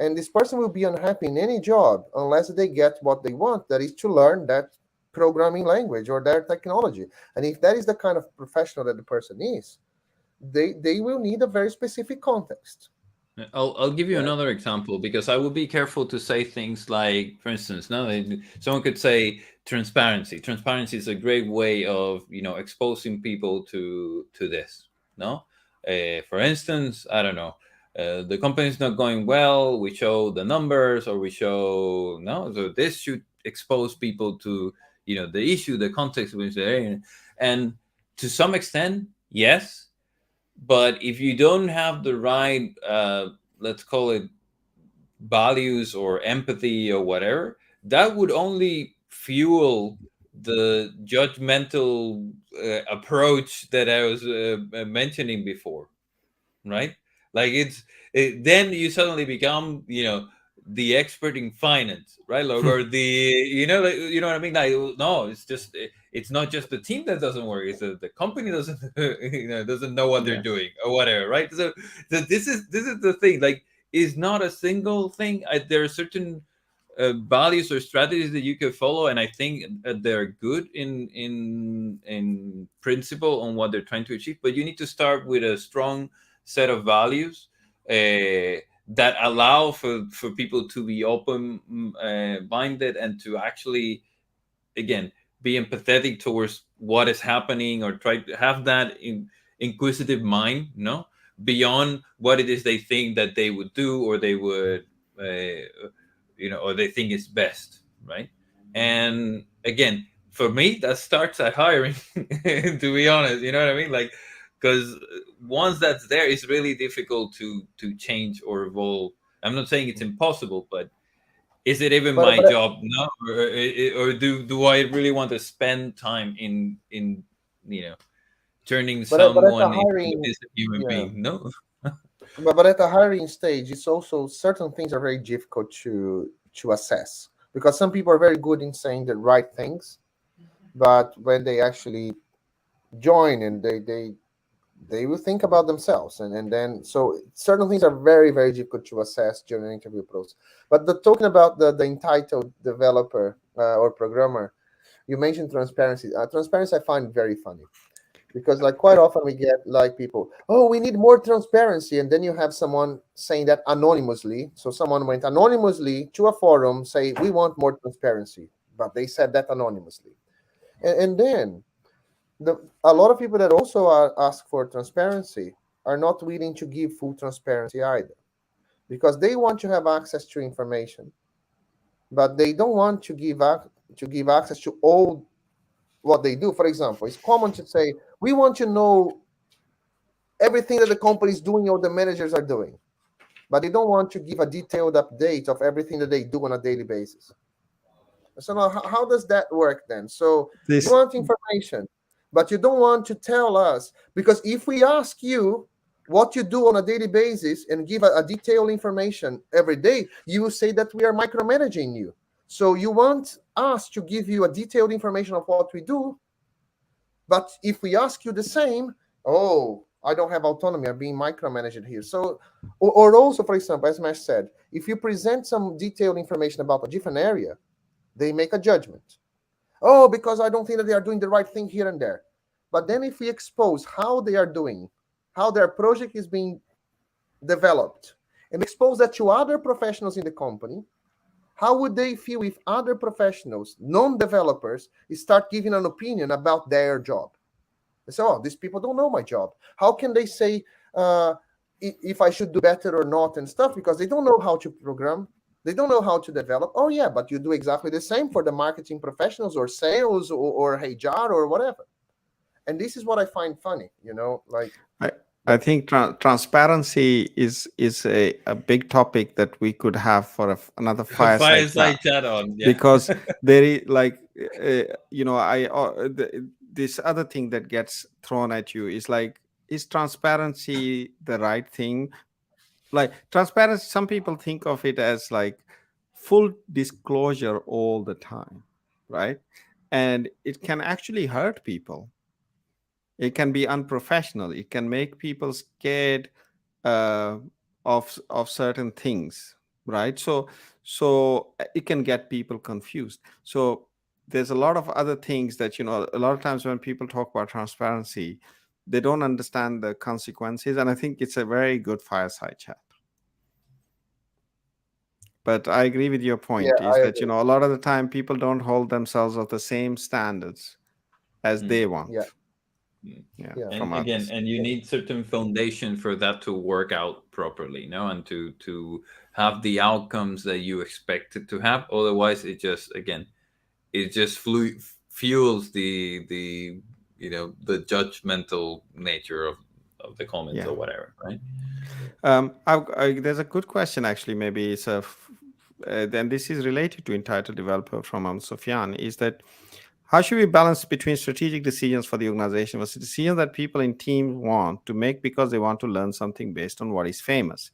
and this person will be unhappy in any job unless they get what they want, that is to learn that programming language or their technology. And if that is the kind of professional that the person is, they will need a very specific context, I'll give you right? another example, because I would be careful to say things like, for instance, no, someone could say transparency. Transparency is a great way of, exposing people to this. No, for instance, I don't know, the company's not going well. We show the numbers, or we show, no. So this should expose people to, the issue, the context in which they're in, and to some extent, yes. But if you don't have the right, let's call it, values or empathy or whatever, that would only fuel the judgmental approach that I was mentioning before, right? Like, then you suddenly become, the expert in finance, right? Like, or the, like, what I mean? Like, no, it's just, it's not just the team that doesn't work. It's the company doesn't doesn't know what they're Yes. doing or whatever, right? So this is the thing. Like, it's not a single thing. There are certain values or strategies that you can follow, and I think they're good in principle on what they're trying to achieve. But you need to start with a strong set of values that allow for people to be open minded, and to actually, again, be empathetic towards what is happening, or try to have that inquisitive mind, no, beyond what it is they think that they would do, or they would or they think is best, right? And again, for me, that starts at hiring. To be honest, you know what I mean? Like, because once that's there, it's really difficult to change or evolve. I'm not saying it's impossible, but is it even but my but job? No, or do I really want to spend time in you know turning but at the someone into a hiring, decent human yeah, being? No. but at the hiring stage, it's also certain things are very difficult to assess, because some people are very good in saying the right things, but when they actually join, and they will think about themselves, and then, so certain things are very very difficult to assess during an interview process. But talking about the entitled developer or programmer, you mentioned transparency. Transparency I find very funny. Because like quite often we get like people, oh, we need more transparency, and then you have someone saying that anonymously. So someone went anonymously to a forum, say we want more transparency, but they said that anonymously. And then a lot of people that also ask for transparency are not willing to give full transparency either, because they want to have access to information, but they don't want to give access to all what they do. For example, it's common to say we want to know everything that the company is doing or the managers are doing, but they don't want to give a detailed update of everything that they do on a daily basis. So now, how does that work then? So you This want information, but you don't want to tell us, because if we ask you what you do on a daily basis and give a detailed information every day, you will say that we are micromanaging you. So you want us to give you a detailed information of what we do, but if we ask you the same, oh, I don't have autonomy, I'm being micromanaged here. So, or also, for example, as Mesh said, if you present some detailed information about a different area, they make a judgment. Oh, because I don't think that they are doing the right thing here and there. But then if we expose how they are doing, how their project is being developed, and expose that to other professionals in the company, how would they feel if other professionals, non-developers, start giving an opinion about their job? They say, oh, these people don't know my job. How can they say if I should do better or not and stuff? Because they don't know how to program. They don't know how to develop. Oh, yeah, but you do exactly the same for the marketing professionals or sales or HR or whatever. And this is what I find funny, like. I, I think transparency is a big topic that we could have for another fireside chat, Fireside chat on, yeah. because there is like this other thing that gets thrown at you is like, is transparency the right thing? Like transparency, some people think of it as like full disclosure all the time, right? And it can actually hurt people. It can be unprofessional. It can make people scared uh, of certain things, right? So it can get people confused. So there's a lot of other things that, a lot of times when people talk about transparency, they don't understand the consequences, and I think it's a very good fireside chat. But I agree with your Yeah, point, is I that, agree. a lot of the time people don't hold themselves of the same standards as they Yeah, want. Yeah, yeah, from And again, others. and you yeah, need certain foundation for that to work out properly, and to have the outcomes that you expect it to have. Otherwise, it just fuels the judgmental nature of the comments Yeah. or whatever, right? There's a good question, actually. Maybe then this is related to entitled developer from Sofyan. Is that, how should we balance between strategic decisions for the organization versus decisions that people in teams want to make because they want to learn something based on what is famous?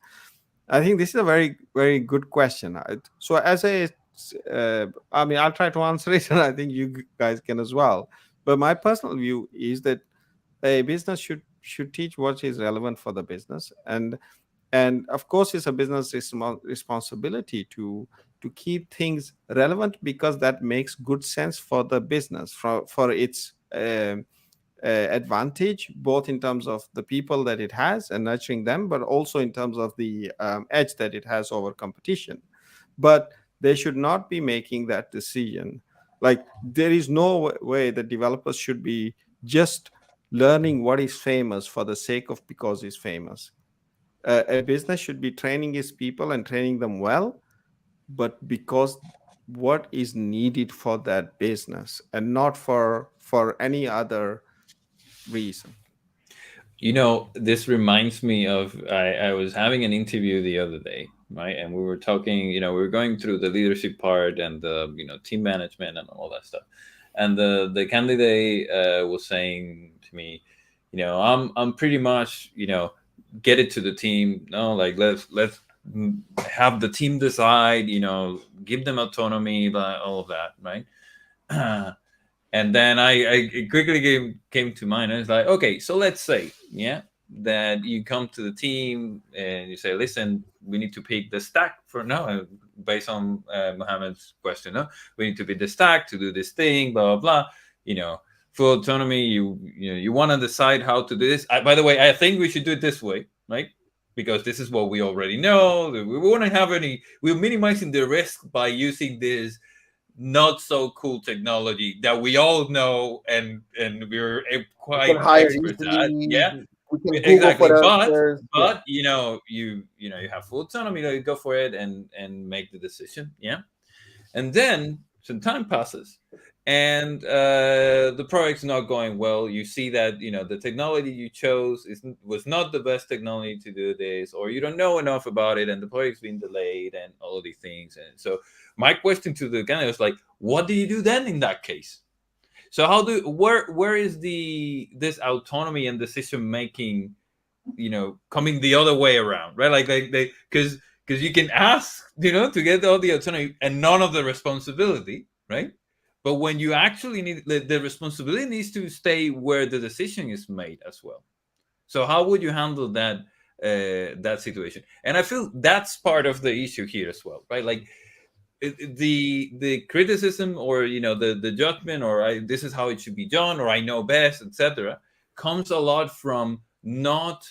I think this is a very, very good question. So, I mean, I'll try to answer it, and I think you guys can as well. But my personal view is that a business should teach what is relevant for the business, and of course it's a business responsibility to keep things relevant, because that makes good sense for the business, for its advantage, both in terms of the people that it has and nurturing them, but also in terms of the edge that it has over competition. But they should not be making that decision. Like, there is no way that developers should be just learning what is famous for the sake of because it's famous. A business should be training its people and training them well, but because what is needed for that business, and not for any other reason. This reminds me of, I was having an interview the other day, right? And we were talking, we were going through the leadership part and the, team management and all that stuff. And the candidate was saying to me, I'm pretty much, get it to the team. No, like let's have the team decide, give them autonomy, all of that, right? And then it quickly came to mind. And it's like, okay, so let's say, yeah, that you come to the team and you say, listen, we need to pick the stack for now, based on Mohammed's question. No, we need to pick the stack to do this thing, blah blah blah. full autonomy. You want to decide how to do this. By the way, I think we should do it this way, right? Because this is what we already know. We won't have any. We're minimizing the risk by using this not so cool technology that we all know and we're We can quite hire experts at. easily. Yeah, We can Google exactly. for But answers. Yeah. you have full autonomy. You go for it and make the decision. Yeah, and then some time passes and the project's not going well. You see that the technology you chose was not the best technology to do this, or you don't know enough about it, and the project's been delayed and all of these things. And so my question to the guy was like, what do you do then in that case? So where is this autonomy and decision making coming the other way around, right? Like they because you can ask to get all the autonomy and none of the responsibility, right? But when you actually need the responsibility needs to stay where the decision is made as well. So how would you handle that situation? And I feel that's part of the issue here as well, right? Like the criticism or the judgment, or this is how it should be done, or I know best, etc., comes a lot from not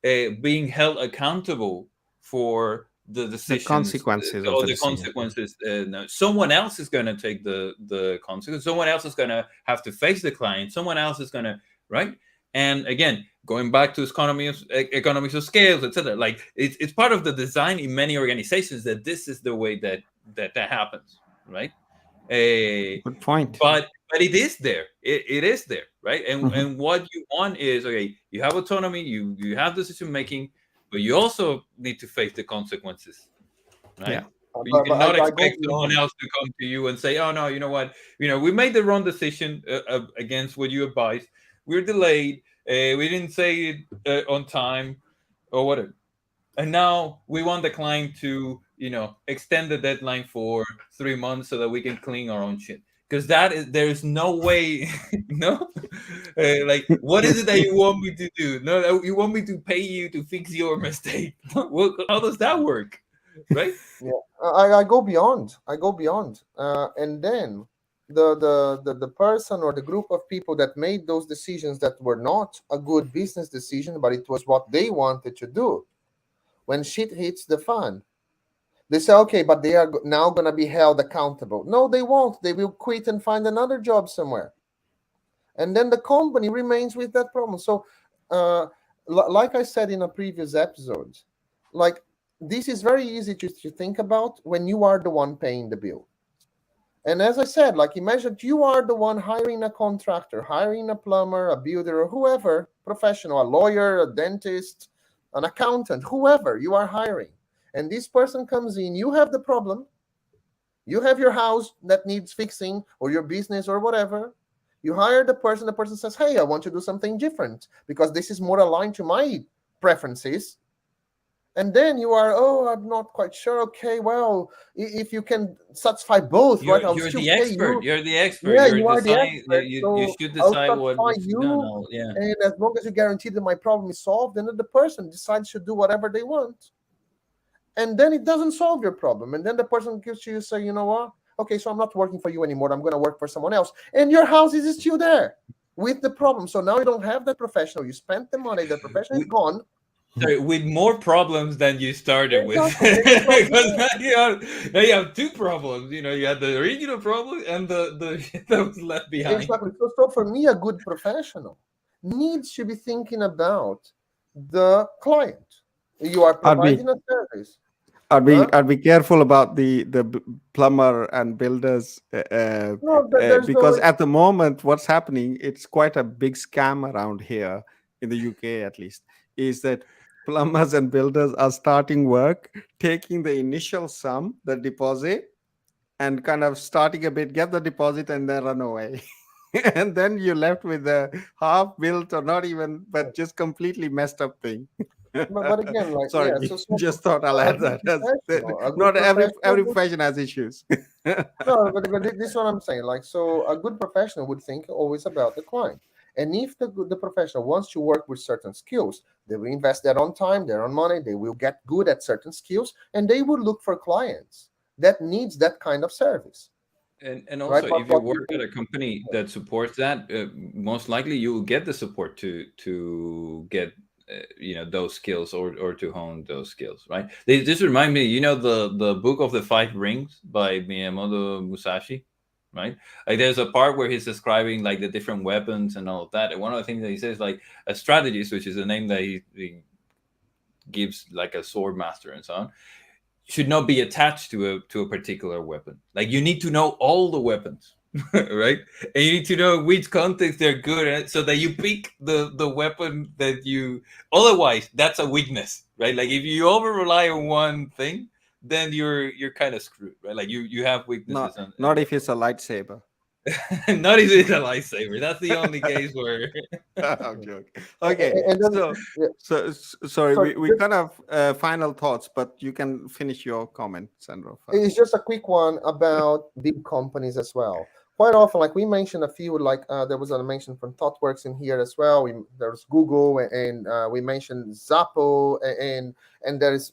being held accountable for the decisions, consequences of or the the decision. consequences. No, someone else is going to take the consequences. Someone else is going to have to face the client. Someone else is going to, right? And again, going back to economies of scales, etc. Like it's part of the design in many organizations that this is the way that happens, right? Good point. But it is there. It is there, right? And what you want is, okay, you have autonomy, you have decision making, but you also need to face the consequences, right? Yeah. But you cannot I expect someone else to come to you and say, oh no, you know what, we made the wrong decision against what you advised. We're delayed. We didn't say it on time, or whatever. And now we want the client to extend the deadline for 3 months so that we can clean our own shit, because there's no way. No, like, what is it that you want me to do? No, you want me to pay you to fix your mistake. How does that work, right? Yeah, I go beyond. And then the person or the group of people that made those decisions that were not a good business decision, but it was what they wanted to do. When shit hits the fan, they say, okay, but they are now going to be held accountable. No, they won't. They will quit and find another job somewhere. And then the company remains with that problem. So, like I said in a previous episode, like, this is very easy to think about when you are the one paying the bill. And as I said, like, imagine you are the one hiring a contractor, hiring a plumber, a builder, or whoever, professional, a lawyer, a dentist, an accountant, whoever you are hiring. And this person comes in, you have the problem. You have your house that needs fixing, or your business, or whatever. You hire the person says, hey, I want to do something different because this is more aligned to my preferences. And then you are, oh, I'm not quite sure. Okay, well, if you can satisfy both, right? You're the expert. You're the expert. Yeah, you're you are the expert. you should I'll decide what satisfy needs to be you, done. Yeah. and as long as you guarantee that my problem is solved, then the person decides to do whatever they want. And then it doesn't solve your problem. And then the person gives you, say, you know what? Okay, so I'm not working for you anymore. I'm going to work for someone else. And your house is still there with the problem. So now you don't have that professional. You spent the money. The professional is gone. Sorry, with more problems than you started Exactly. with. Because now you have two problems. You had the original problem and the shit that was left behind. Exactly. So for me, a good professional needs to be thinking about the client. You are providing a service. I'd be careful about the plumber and builders because at the moment, what's happening, it's quite a big scam around here in the UK, at least, is that plumbers and builders are starting work, taking the initial sum, the deposit, and kind of starting a bit, get the deposit, and then run away. And then you're left with a half built or not even, but just completely messed up thing. But again, like, sorry, yeah, so just thought I'll add that. Not every profession has issues. No, but this is what I'm saying. Like, so a good professional would think always about the client. And if the professional wants to work with certain skills, they will invest their own time, their own money. They will get good at certain skills, and they will look for clients that needs that kind of service. And right? also, But if you what work at a company that supports that, most likely you will get the support to get those skills, or to hone those skills, right? This remind me, the book of the Five Rings by Miyamoto Musashi, right? Like, there's a part where he's describing like the different weapons and all of that, and one of the things that he says, like, a strategist, which is the name that he gives, like a sword master and so on, should not be attached to a particular weapon. Like, you need to know all the weapons, right? And you need to know which context they're good at, so that you pick the weapon that you. Otherwise, that's a weakness, right? Like, if you over rely on one thing, then you're kind of screwed, right? Like, you have weaknesses on Not your if it's a lightsaber. not if it's a lightsaber. That's the only case where. I'm joking. Okay, and then so yeah, sorry, sorry, we kind of final thoughts, but you can finish your comment, Sandro, it's first. just a quick one about big companies as well. Quite often, like we mentioned a few, like there was a mention from ThoughtWorks in here as well. There's Google, and we mentioned Zappo, and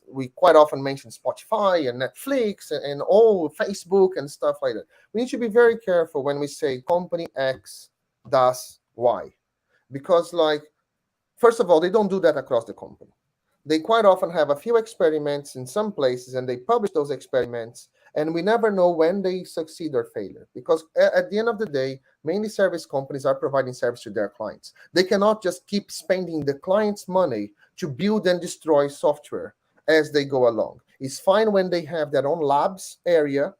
we quite often mention Spotify and Netflix and all Facebook and stuff like that. We need to be very careful when we say company X does Y, because, like, first of all, they don't do that across the company. They quite often have a few experiments in some places, and they publish those experiments, and we never know when they succeed or failure, because at the end of the day, mainly service companies are providing service to their clients. They cannot just keep spending the client's money to build and destroy software as they go along. It's fine when they have their own labs area,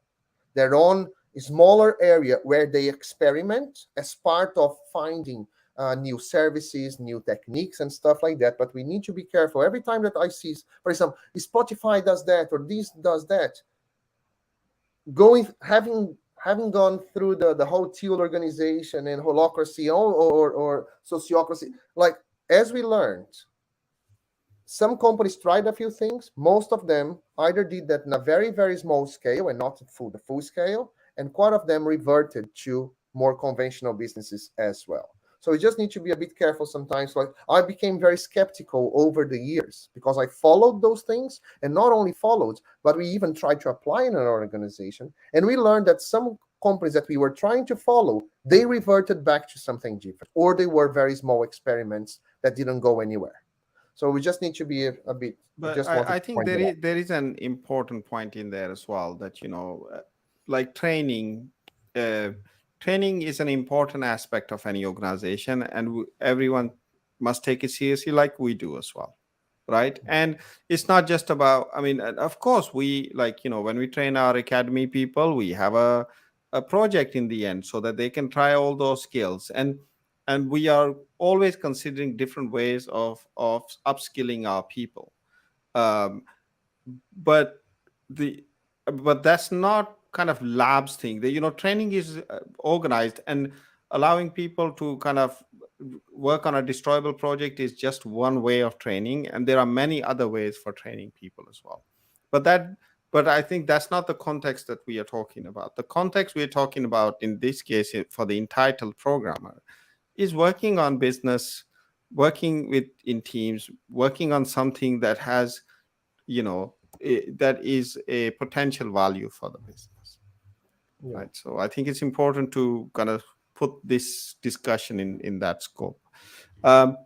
their own smaller area where they experiment as part of finding new services, new techniques, and stuff like that. But we need to be careful. Every time that I see, for example, Spotify does that or this does that, having gone through the whole teal organization and holocracy or sociocracy, like, as we learned, some companies tried a few things. Most of them either did that in a very, very small scale and not the full scale, and quite of them reverted to more conventional businesses as well. So we just need to be a bit careful sometimes. Like, I became very skeptical over the years because I followed those things, and not only followed, but we even tried to apply in an organization. And we learned that some companies that we were trying to follow, they reverted back to something different, or they were very small experiments that didn't go anywhere. So we just need to be a bit. But Just wanted I to think point it out. there is an important point in there as well, that like training. Uh, Training is an important aspect of any organization, and everyone must take it seriously, like we do as well, right? And it's not just about. I mean, of course, we, like, when we train our academy people, we have a project in the end so that they can try all those skills, and we are always considering different ways of upskilling our people. um, but the but that's not kind of labs thing. The training is organized, and allowing people to kind of work on a destroyable project is just one way of training, and there are many other ways for training people as well. But I think that's not the context that we are talking about. The context we're talking about in this case, for the entitled programmer, is working on business, working with in teams, working on something that has, that is a potential value for the business, Yeah. right? So I think it's important to kind of put this discussion in that scope.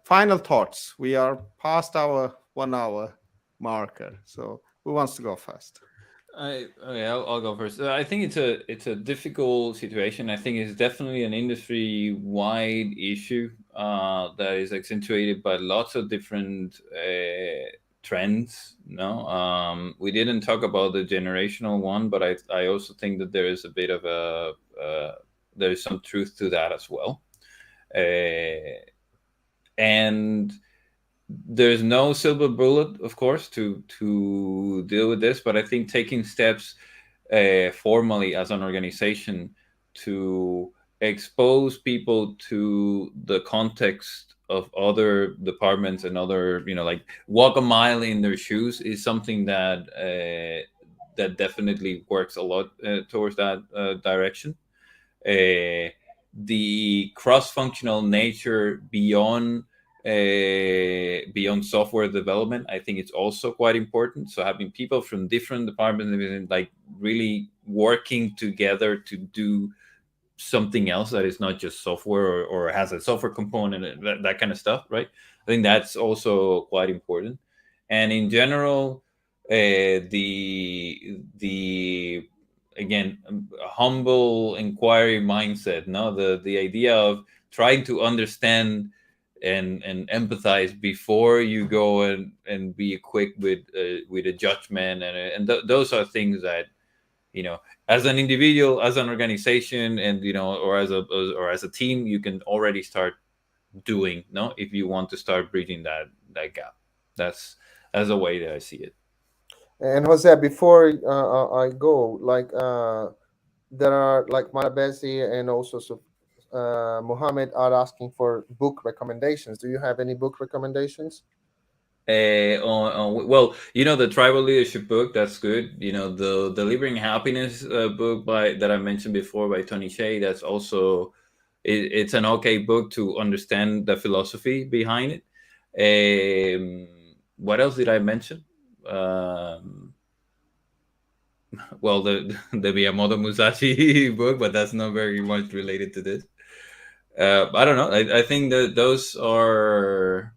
Final thoughts. We are past our 1 hour marker, so who wants to go first? I'll go first. I think it's a difficult situation. I think it's definitely an industry wide issue that is accentuated by lots of different trends. No, we didn't talk about the generational one, but I also think that there is a bit of a there is some truth to that as well. And there's no silver bullet, of course, to deal with this, but I think taking steps formally as an organization to expose people to the context of other departments and other, like, walk a mile in their shoes is something that definitely works a lot towards that direction. The cross-functional nature beyond software development, I think it's also quite important. So having people from different departments, like, really working together to do something else that is not just software, or has a software component, and that kind of stuff, right? I think that's also quite important. And in general, the again, a humble inquiry mindset, no, the idea of trying to understand and empathize before you go and be quick with a judgment, those are things that, you know, as an individual, as an organization, and, you know, or as a team, you can already start doing, no, if you want to start bridging that gap. That's the way that I see it. And Jose, before I go, like there are like Malabesi and also Mohammed are asking for book recommendations. Do you have any book recommendations? Well, you know, the tribal leadership book, that's good. You know, the delivering happiness book by that I mentioned before by Tony Shea, that's also it's an okay book to understand the philosophy behind it. What else did I mention? Well, the Miyamoto Musashi book, but that's not very much related to this. I don't know. I think that those are,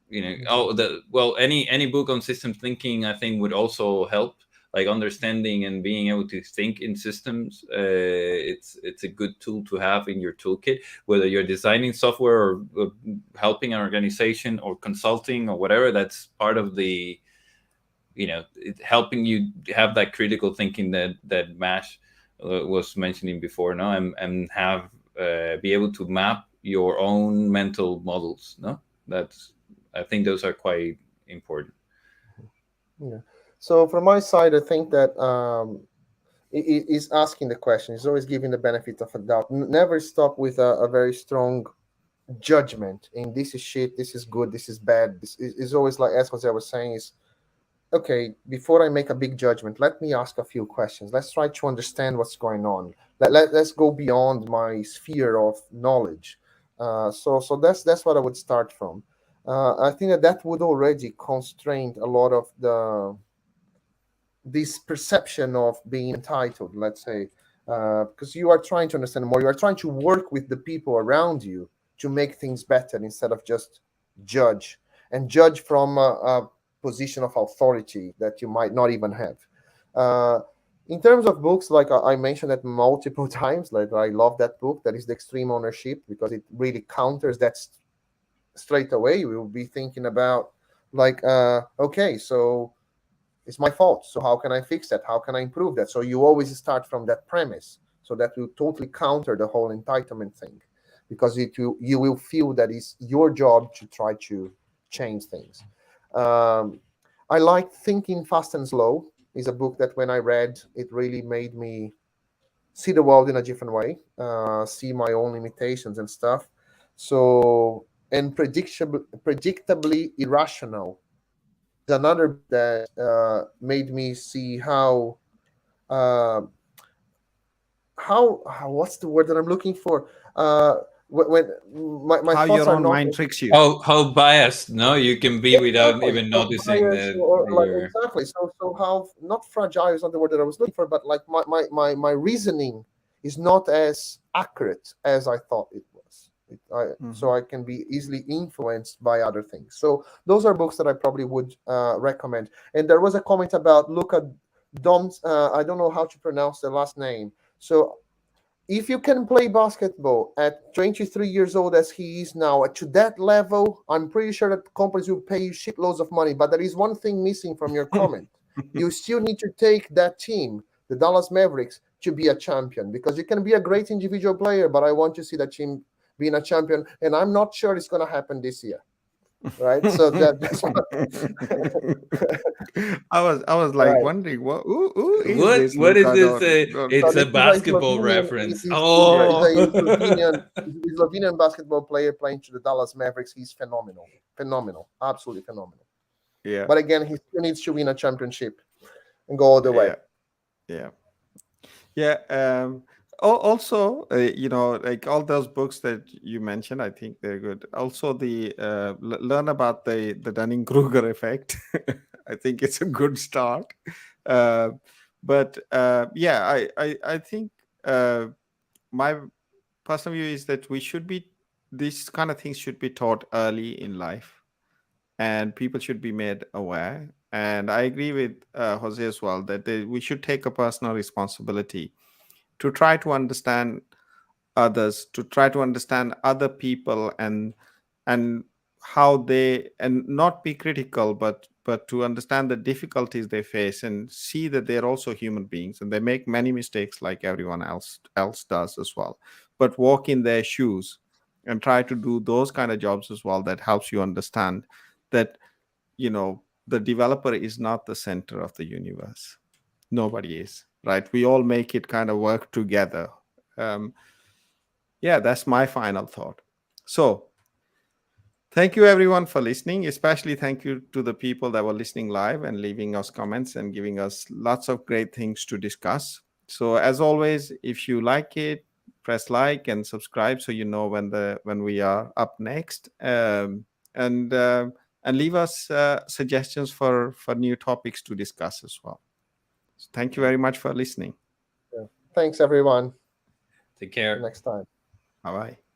you know, any book on system thinking, I think, would also help, like understanding and being able to think in systems. It's a good tool to have in your toolkit, whether you're designing software, or helping an organization, or consulting, or whatever. That's part of the, you know, helping you have that critical thinking that Mash was mentioning before, no, and have be able to map your own mental models, no. That's, I think those are quite important. Yeah. So from my side, I think that is asking the question. Is always giving the benefit of a doubt. Never stop with a very strong judgment. And this is shit. This is good. This is bad. This is always like, as Jose was saying, is okay. Before I make a big judgment, let me ask a few questions. Let's try to understand what's going on. Let's go beyond my sphere of knowledge. So that's what I would start from. I think that would already constrain a lot of this perception of being entitled, let's say, because you are trying to understand more. You are trying to work with the people around you to make things better instead of just judge, and judge from a position of authority that you might not even have. Uh, in terms of books, like I mentioned that multiple times, like I love that book. That is the Extreme Ownership, because it really counters that straight away. You will be thinking about like, okay, so it's my fault. So how can I fix that? How can I improve that? So you always start from that premise. So that will totally counter the whole entitlement thing, because you will feel that it's your job to try to change things. Um, I like Thinking Fast and Slow. Is a book that when I read, it really made me see the world in a different way, see my own limitations and stuff. So, and predictably irrational is another book that made me see uh, how what's the word that I'm looking for? When my How thoughts your are own not mind tricks you. How biased, no, you can be without exactly even so noticing biased, that or like you're. exactly so how not fragile is not the word that I was looking for, but like my reasoning is not as accurate as I thought it was. So Mhm. I can be easily influenced by other things. So those are books that I probably would recommend. And there was a comment about Luca Dom. I don't know how to pronounce the last name. So if you can play basketball at 23 years old as he is now, to that level, I'm pretty sure that companies will pay you shitloads of money. But there is one thing missing from your comment. You still need to take that team, the Dallas Mavericks, to be a champion, because you can be a great individual player, but I want to see that team being a champion. And I'm not sure it's going to happen this year. Right. So that's what. I was like Right. wondering who is What this what is Luca this? So It's this a is a basketball Slovenian. reference. Is Oh. a Slovenian basketball player playing to the Dallas Mavericks. He's phenomenal, phenomenal, absolutely phenomenal. Yeah, But again, he still needs to win a championship and go all the way. yeah, yeah, yeah. Also, like all those books that you mentioned, I think they're good. Also, the learn about the Dunning Kruger effect. I think it's a good start. Uh, But yeah, I think my personal view is that we should be, these kind of things should be taught early in life, and people should be made aware. And I agree with Jose as well that we should take a personal responsibility to try to understand others, to try to understand other people, and how they, and not be critical, but to understand the difficulties they face and see that they're also human beings and they make many mistakes like everyone else does as well. But walk in their shoes and try to do those kind of jobs as well. That helps you understand that, the developer is not the center of the universe. Nobody is, right? We all make it kind of work together. um, yeah, that's my final thought. So thank you everyone for listening. Especially thank you to the people that were listening live and leaving us comments and giving us lots of great things to discuss. So as always, if you like it, press like and subscribe so you know when we are up next. And and leave us suggestions for new topics to discuss as well. So thank you very much for listening. Yeah. Thanks, everyone. Take See you care. next time. Bye bye.